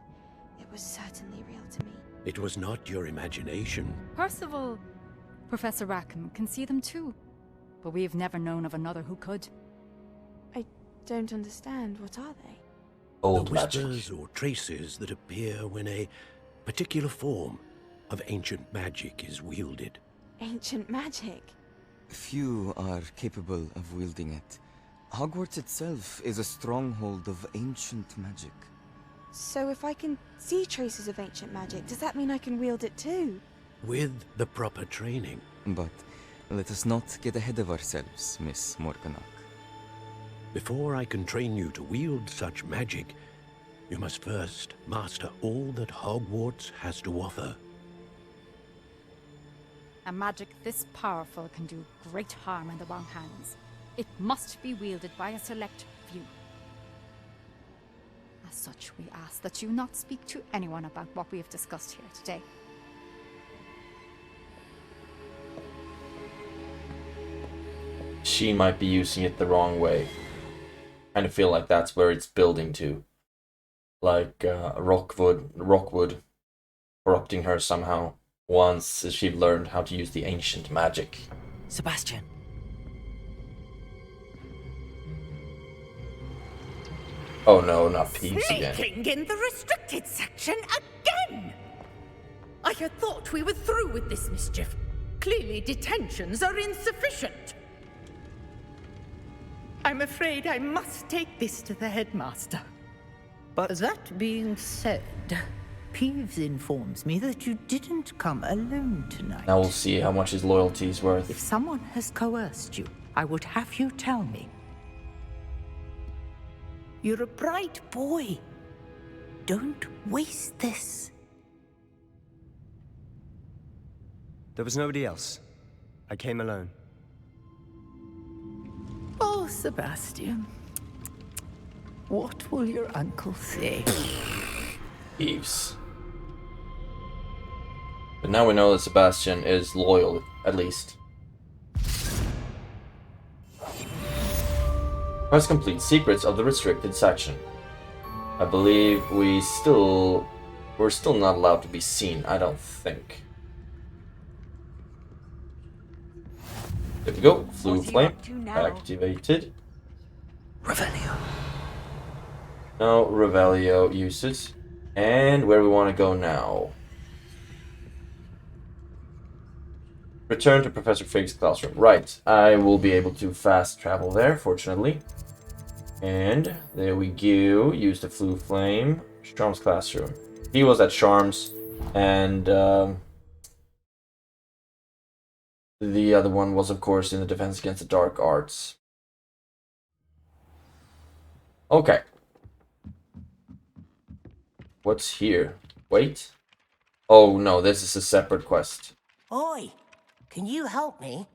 it was certainly real to me. It was not your imagination. Percival, Professor Rackham can see them too. But we have never known of another who could. I don't understand. What are they? Old the magic. whispers or traces that appear when a particular form of ancient magic is wielded. Ancient magic? Few are capable of wielding it. Hogwarts itself is a stronghold of ancient magic. So if I can see traces of ancient magic, does that mean I can wield it too? With the proper training. But let us not get ahead of ourselves, Miss Morganach. Before I can train you to wield such magic, you must first master all that Hogwarts has to offer. A magic this powerful can do great harm in the wrong hands. It must be wielded by a select few. As such, we ask that you not speak to anyone about what we have discussed here today. She might be using it the wrong way. Kind of feel like that's where it's building to. Like Rockwood corrupting her somehow once she learned how to use the ancient magic. Sebastian. Oh no, not Peeves again. Sneaking in the restricted section again! I had thought we were through with this mischief. Clearly detentions are insufficient. I'm afraid I must take this to the headmaster. But that being said, Peeves informs me that you didn't come alone tonight. Now we'll see how much his loyalty is worth. If someone has coerced you, I would have you tell me. You're a bright boy. Don't waste this. There was nobody else. I came alone. Oh, Sebastian. What will your uncle say? Peeves. But now we know that Sebastian is loyal, at least. Quest complete. Secrets of the restricted section. I believe we're still not allowed to be seen, I don't think. There we go. Flue flame activated. Revelio. No Revelio uses. And where we want to go now? Return to Professor Fig's classroom. Right, I will be able to fast travel there, fortunately. And there we go. Use the Flue Flame. Charms classroom. He was at Charms, and the other one was, of course, in the Defense Against the Dark Arts. Okay. What's here? Wait. Oh no, this is a separate quest. Oi, can you help me?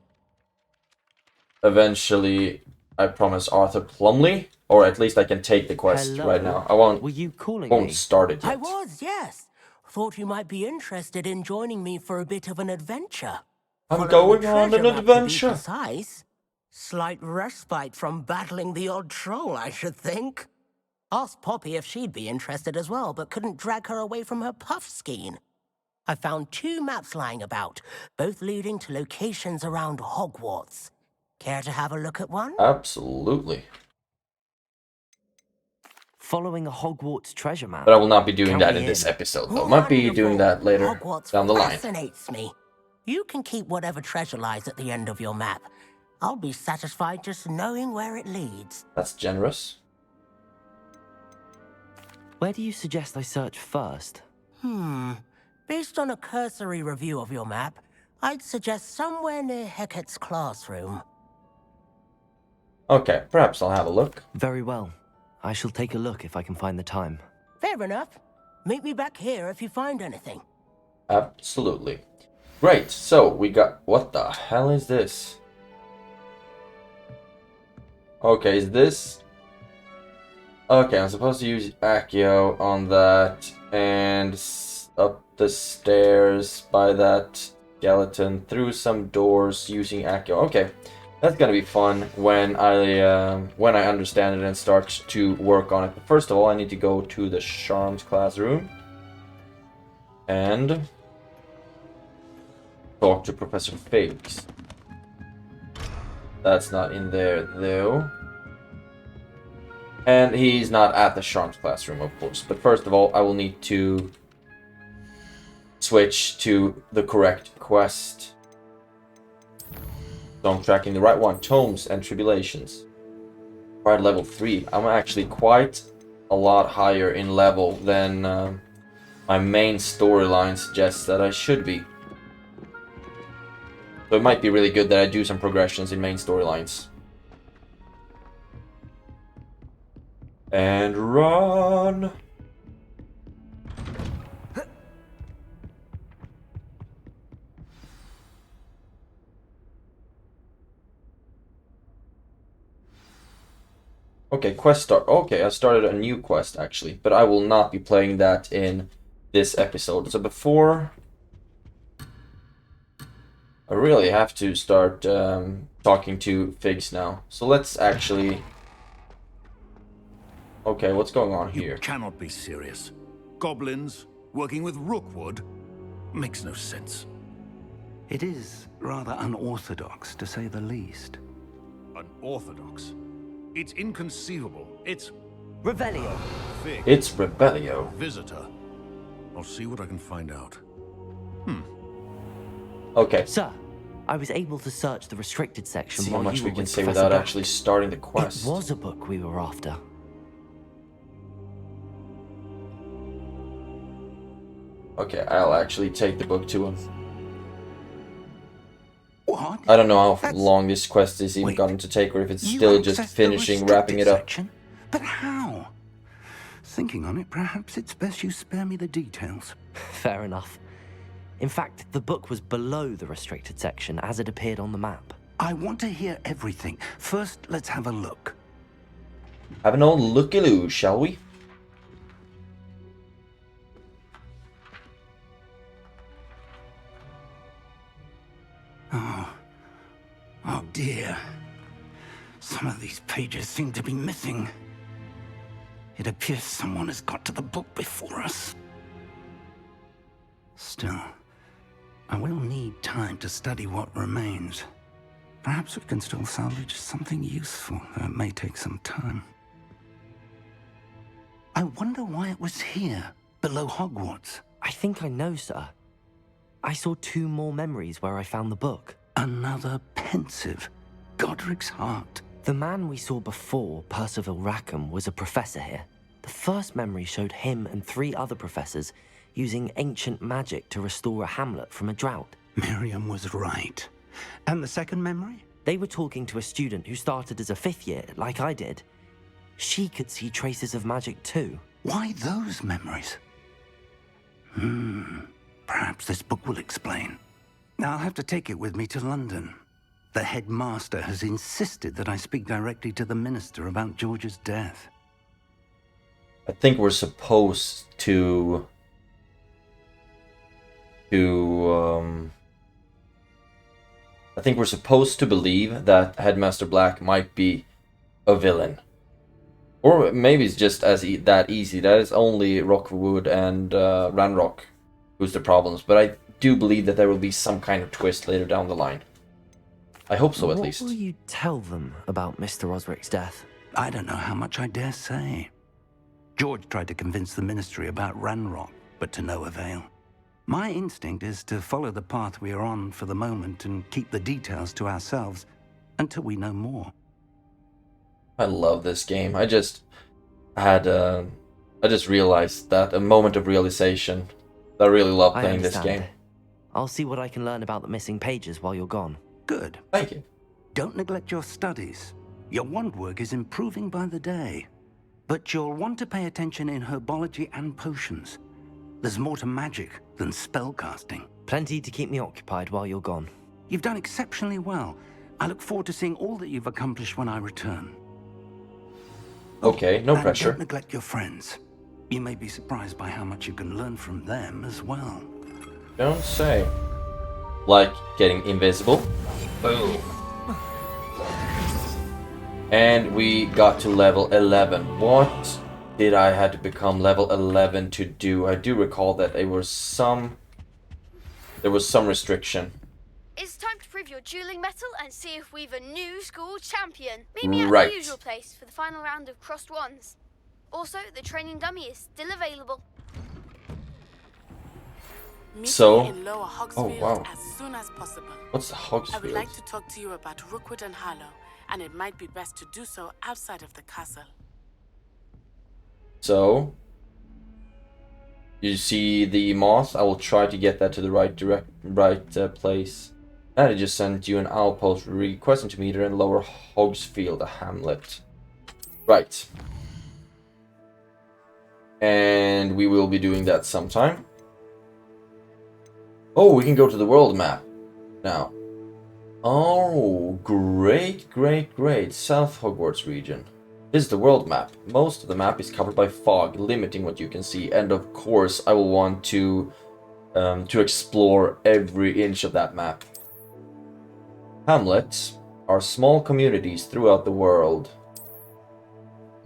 Eventually, I promise Arthur Plumley, or at least I can take the quest right now. I won't. Were you calling won't me? start it yet. I was, yes. Thought you might be interested in joining me for a bit of an adventure. I'm going on an adventure. Precise. Slight respite from battling the odd troll, I should think. Asked Poppy if she'd be interested as well, but couldn't drag her away from her puff skein. I found 2 maps lying about, both leading to locations around Hogwarts. Care to have a look at one? Absolutely. Following a Hogwarts treasure map. But I will not be doing that in this episode, though. Might be doing that later Hogwarts down the line. Fascinates me. You can keep whatever treasure lies at the end of your map. I'll be satisfied just knowing where it leads. That's generous. Where do you suggest I search first? Based on a cursory review of your map, I'd suggest somewhere near HECAT'S classroom. Okay, perhaps I'll have a look. Very well. I shall take a look if I can find the time. Fair enough. Meet me back here if you find anything. Absolutely. Great, so we got... What the hell is this? Okay, is this... Okay, I'm supposed to use Accio on that, and up the stairs by that skeleton, through some doors using Accio. Okay, that's gonna be fun when I understand it and start to work on it. But first of all, I need to go to the Charms classroom and talk to Professor Figs. That's not in there though. And he's not at the Charms classroom, of course. But first of all, I will need to switch to the correct quest. So I'm tracking the right one. Tomes and Tribulations. Right, level 3. I'm actually quite a lot higher in level than my main storyline suggests that I should be. So it might be really good that I do some progressions in main storylines. And run! Okay, quest start. Okay, I started a new quest actually, but I will not be playing that in this episode. So before... I really have to start talking to Figs now. So let's actually... Okay, what's going on here? You cannot be serious. Goblins working with Rookwood makes no sense. It is rather unorthodox, to say the least. Unorthodox? It's inconceivable. It's... Revelio. Fig. It's Rebellio. Visitor. I'll see what I can find out. Okay. Sir, I was able to search the restricted section See how while much you we were can with say Professor without Black. actually starting the quest. It was a book we were after. Okay, I'll actually take the book to him. What? I don't know how long this quest is even Wait. going to take, or if it's You still just accessed the finishing, wrapping it up. restricted section? But how? Thinking on it, perhaps it's best you spare me the details. Fair enough. In fact, the book was below the restricted section as it appeared on the map. I want to hear everything. First, let's have a look. Have an old looky-loo, shall we? Oh dear. Some of these pages seem to be missing. It appears someone has got to the book before us. Still, I will need time to study what remains. Perhaps we can still salvage something useful, though it may take some time. I wonder why it was here, below Hogwarts. I think I know, sir. I saw 2 more memories where I found the book. Another pensive. Godric's heart. The man we saw before, Percival Rackham, was a professor here. The first memory showed him and 3 other professors using ancient magic to restore a hamlet from a drought. Miriam was right. And the second memory? They were talking to a student who started as a 5th year, like I did. She could see traces of magic too. Why those memories? Perhaps this book will explain. I'll have to take it with me to London. The headmaster has insisted that I speak directly to the minister about George's death. I think we're supposed to I think we're supposed to believe that Headmaster Black might be a villain. Or maybe it's just that easy. That is only Rockwood and Ranrock who's the problems. But I do believe that there will be some kind of twist later down the line. I hope so, at least. What will you tell them about Mr. Osric's death? I don't know how much I dare say. George tried to convince the ministry about Ranrock, but to no avail. My instinct is to follow the path we are on for the moment and keep the details to ourselves until we know more. I love this game. I just realized that, a moment of realization. I really love playing this game. I'll see what I can learn about the missing pages while you're gone. Good. Thank you. Don't neglect your studies. Your wand work is improving by the day. But you'll want to pay attention in herbology and potions. There's more to magic than spellcasting. Plenty to keep me occupied while you're gone. You've done exceptionally well. I look forward to seeing all that you've accomplished when I return. Okay, no and pressure. Don't neglect your friends. You may be surprised by how much you can learn from them as well. Don't say. Like getting invisible. Boom. And we got to level 11. What did I have to become level 11 to do? I do recall that there was some restriction. It's time to prove your dueling mettle and see if we've a new school champion. Meet me at Right. the usual place for the final round of crossed wands. Also, the training dummy is still available. Meet So- me in Lower Hogsfield oh, wow. as soon as possible. What's the Hogsfield? I would like to talk to you about Rookwood and Harlow, and it might be best to do so outside of the castle. So, you see the moth? I will try to get that to the right place. And I just sent you an outpost requesting to meet her in Lower Hogsfield, a hamlet. Right. And we will be doing that sometime. Oh, we can go to the world map now. Oh, great, great, great. South Hogwarts region. This is the world map. Most of the map is covered by fog, limiting what you can see. And of course, I will want to explore every inch of that map. Hamlets are small communities throughout the world.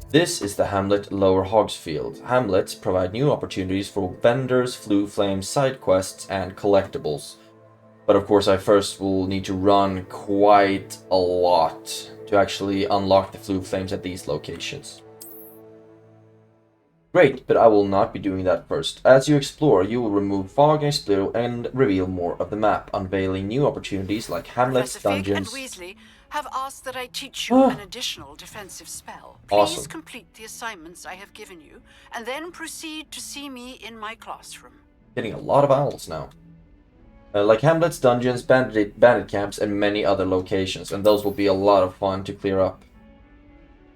This is the hamlet Lower Hogsfield. Hamlets provide new opportunities for vendors, flue flames, side quests, and collectibles. But of course, I first will need to run quite a lot to actually unlock the flue flames at these locations. Great, but I will not be doing that first. As you explore, you will remove fog and reveal more of the map, unveiling new opportunities like Hamlet's Professor Fig and dungeons. Weasley have asked that I teach you an additional defensive spell. Please Awesome. complete the assignments I have given you, and then proceed to see me in my classroom. Getting a lot of owls now. Like Hamlet's dungeons, bandit camps, and many other locations, and those will be a lot of fun to clear up.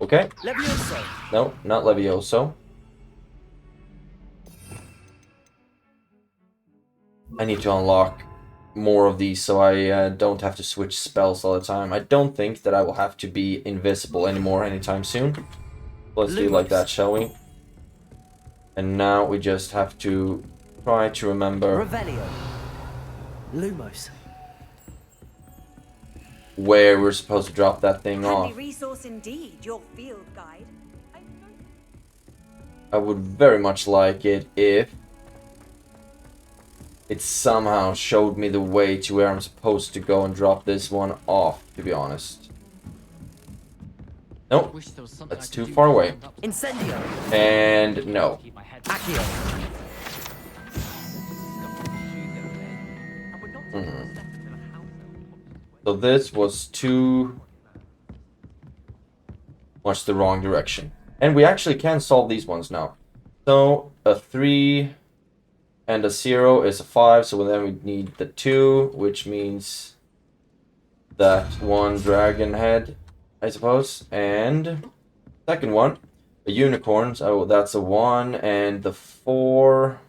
Okay? Levioso. No, not Levioso. I need to unlock more of these so I don't have to switch spells all the time. I don't think that I will have to be invisible anymore anytime soon. Let's do like that, shall we? And now we just have to try to remember Revelio. Lumos. where we're supposed to drop that thing off. Handy resource indeed, your field guide. I would very much like it if it somehow showed me the way to where I'm supposed to go and drop this one off, to be honest. Nope, that's too far away. Incendio. And no. Accio. So this was too much the wrong direction. And we actually can solve these ones now. So a 3 and a 0 is a 5, so then we need the 2, which means that one dragon head, I suppose. And second one, a unicorn, so that's a 1, and the 4...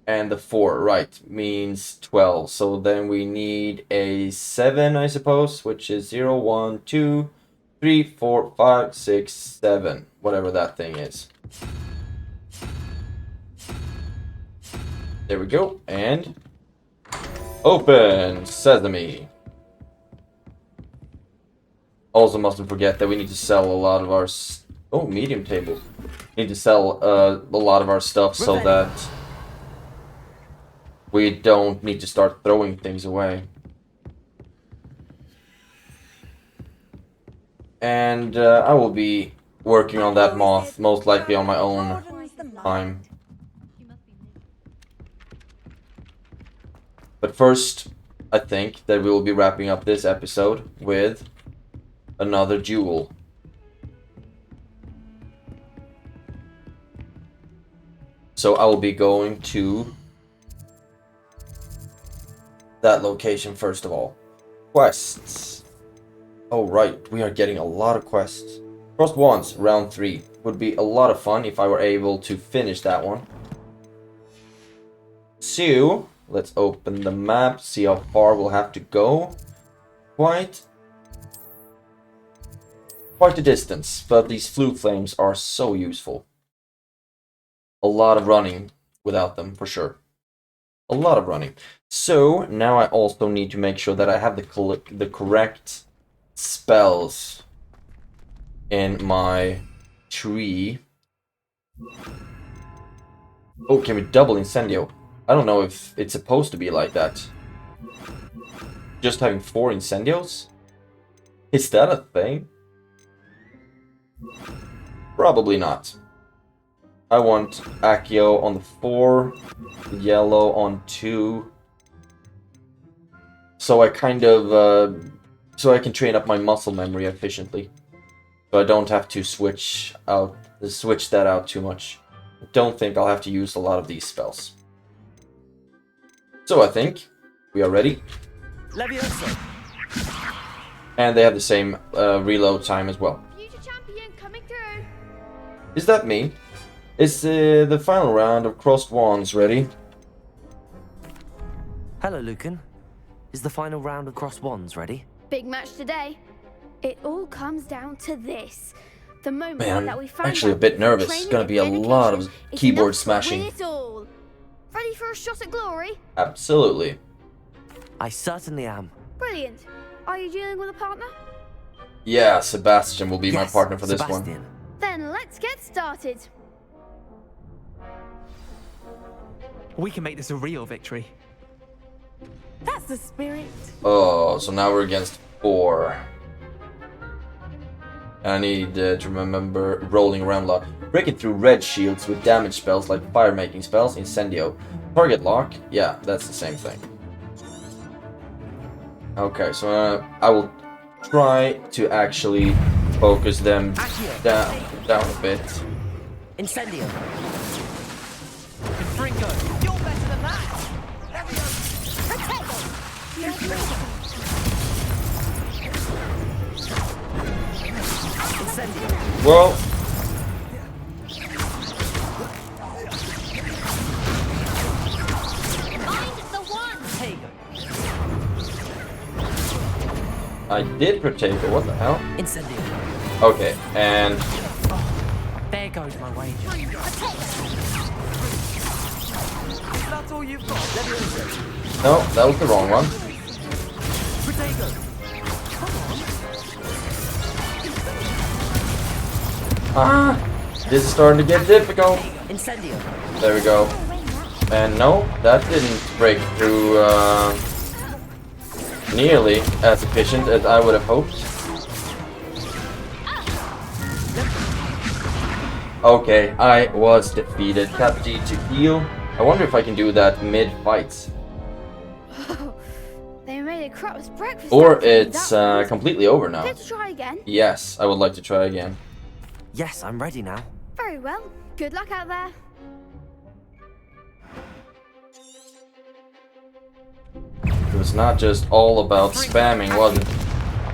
And the 4, right, means 12. So then we need a 7, I suppose, which is 0, 1, 2, 3, 4, 5, 6, 7. Whatever that thing is. There we go. And open sesame. Also mustn't forget that we need to sell a lot of our... medium tables. Need to sell a lot of our stuff so that we don't need to start throwing things away. And I will be working on that moth, most likely on my own time. But first, I think that we will be wrapping up this episode with another duel. So I will be going to that location first of all. Quests. Oh right, we are getting a lot of quests. Crossed Wands, round 3. Would be a lot of fun if I were able to finish that one. So, let's open the map, see how far we'll have to go. Quite a distance, but these flue flames are so useful. A lot of running without them, for sure. A lot of running. So, now I also need to make sure that I have the correct spells in my tree. Oh, can we double Incendio? I don't know if it's supposed to be like that. Just having 4 Incendios? Is that a thing? Probably not. I want Accio on the 4, yellow on 2. So I kind of, so I can train up my muscle memory efficiently. So I don't have to switch that out too much. I don't think I'll have to use a lot of these spells. So I think we are ready. Levioso. And they have the same reload time as well. Future champion coming through. Is that me? Is the final round of Crossed Wands ready? Hello, Lucan. Is the final round of Crossed Wands ready? Big match today. It all comes down to this. The moment Man, that we I'm find actually a out bit that nervous. training It's gonna and be a lot of dedication is keyboard enough to smashing. win it all. Ready for a shot at glory? Absolutely. I certainly am. Brilliant. Are you dealing with a partner? Yeah, Sebastian will be my Yes, partner for this Sebastian. one. Then let's get started. We can make this a real victory. That's the spirit. Oh, so now we're against 4. I need to remember rolling around lock. Breaking through red shields with damage spells like fire making spells, incendio. Target lock, yeah, that's the same thing. Okay, so I will try to actually focus them down a bit. Incendio. Confringo. You're better than that. Well, I did Protego, what the hell? Incendio. Okay, and There goes my wager. That's all you've got. no, that was the wrong one. Protego. Ah, this is starting to get difficult. Incendio. There we go. And no, that didn't break through nearly as efficient as I would have hoped. Okay, I was defeated. Tap G to heal. I wonder if I can do that mid-fights. They made a crap's breakfast. Or it's completely over now. Let's try again. Yes, I would like to try again. Yes, I'm ready now. Very well. Good luck out there. It was not just all about spamming, was it?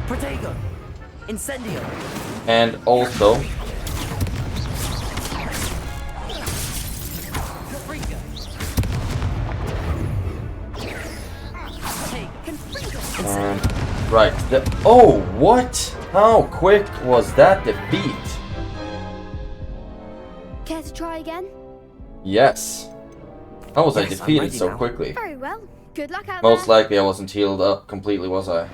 Protego. Incendio. And also, right. Oh, what? How quick was that defeat? Care to try again? Yes. How was I Yes, I'm defeated ready so now. quickly? Very well. Good luck out Most there. likely I wasn't healed up completely, was I?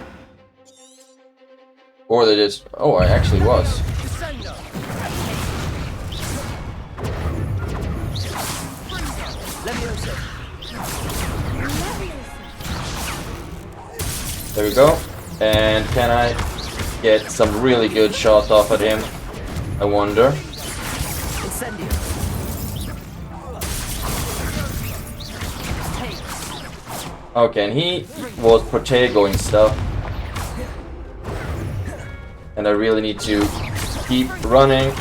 Or they just... Oh, I actually was. There we go. And can I get some really good shots off at him? I wonder. Okay, and he was Protegoing stuff. And I really need to keep running.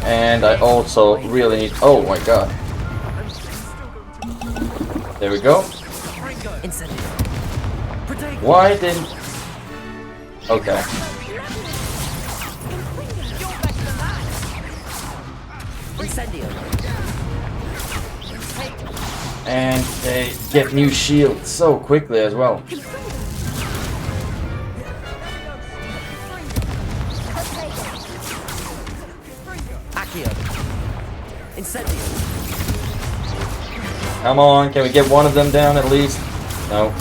And I also really need... Oh my god. There we go. Why didn't... Okay. And they get new shields so quickly as well. Come on, can we get one of them down at least? No.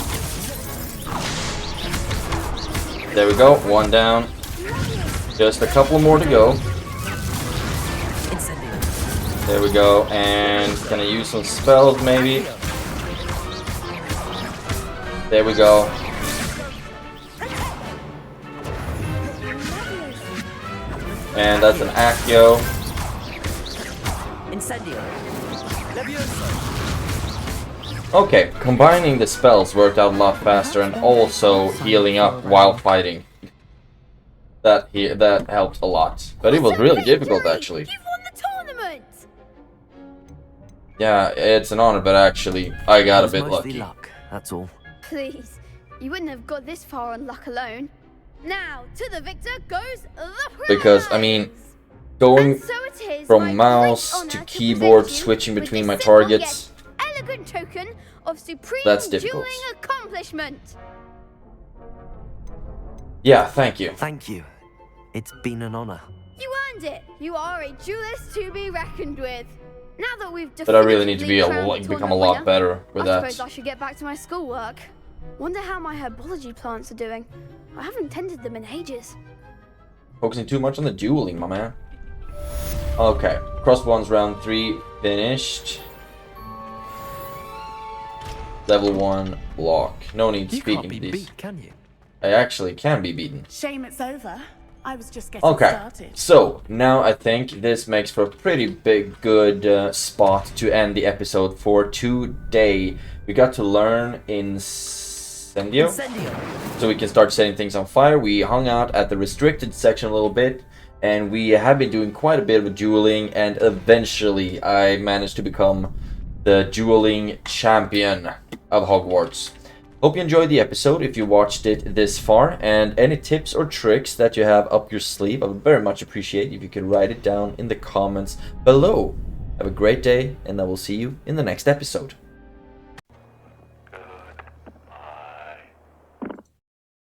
There we go, one down. Just a couple more to go. There we go, and can I use some spells maybe? There we go. And that's an Accio. Okay, combining the spells worked out a lot faster and also healing up while fighting. That helped a lot. But it was really difficult actually. You've won the tournament! Yeah, it's an honor, but actually, I got a bit Mostly lucky. luck, that's all. Please, you wouldn't have got this far on luck alone. Now, to the victor goes the prize! Because, I mean, going And so it is my from great mouse honour to present keyboard, you switching with between this my simple targets, yet elegant token of supreme That's difficult. dueling accomplishment. yeah, thank you. Thank you. It's been an honor. You earned it. You are a duelist to be reckoned with. Now that we've But I really need to be definitively crowned the become a tournament lot winner, better with I suppose that. I should get back to my schoolwork. Wonder how my herbology plants are doing. I haven't tended them in ages. Focusing too much on the dueling, my man. Okay, crossbones round 3 finished. Level 1 block. No need You speaking can't be these. beat, can you? I actually can be beaten. Shame it's over. I was just getting Okay, started. so now I think this makes for a pretty good spot to end the episode for today. We got to learn Incendio, so we can start setting things on fire. We hung out at the restricted section a little bit, and we have been doing quite a bit of dueling, and eventually I managed to become the dueling champion of Hogwarts. Hope you enjoyed the episode if you watched it this far, and any tips or tricks that you have up your sleeve, I would very much appreciate if you could write it down in the comments below. Have a great day, and I will see you in the next episode.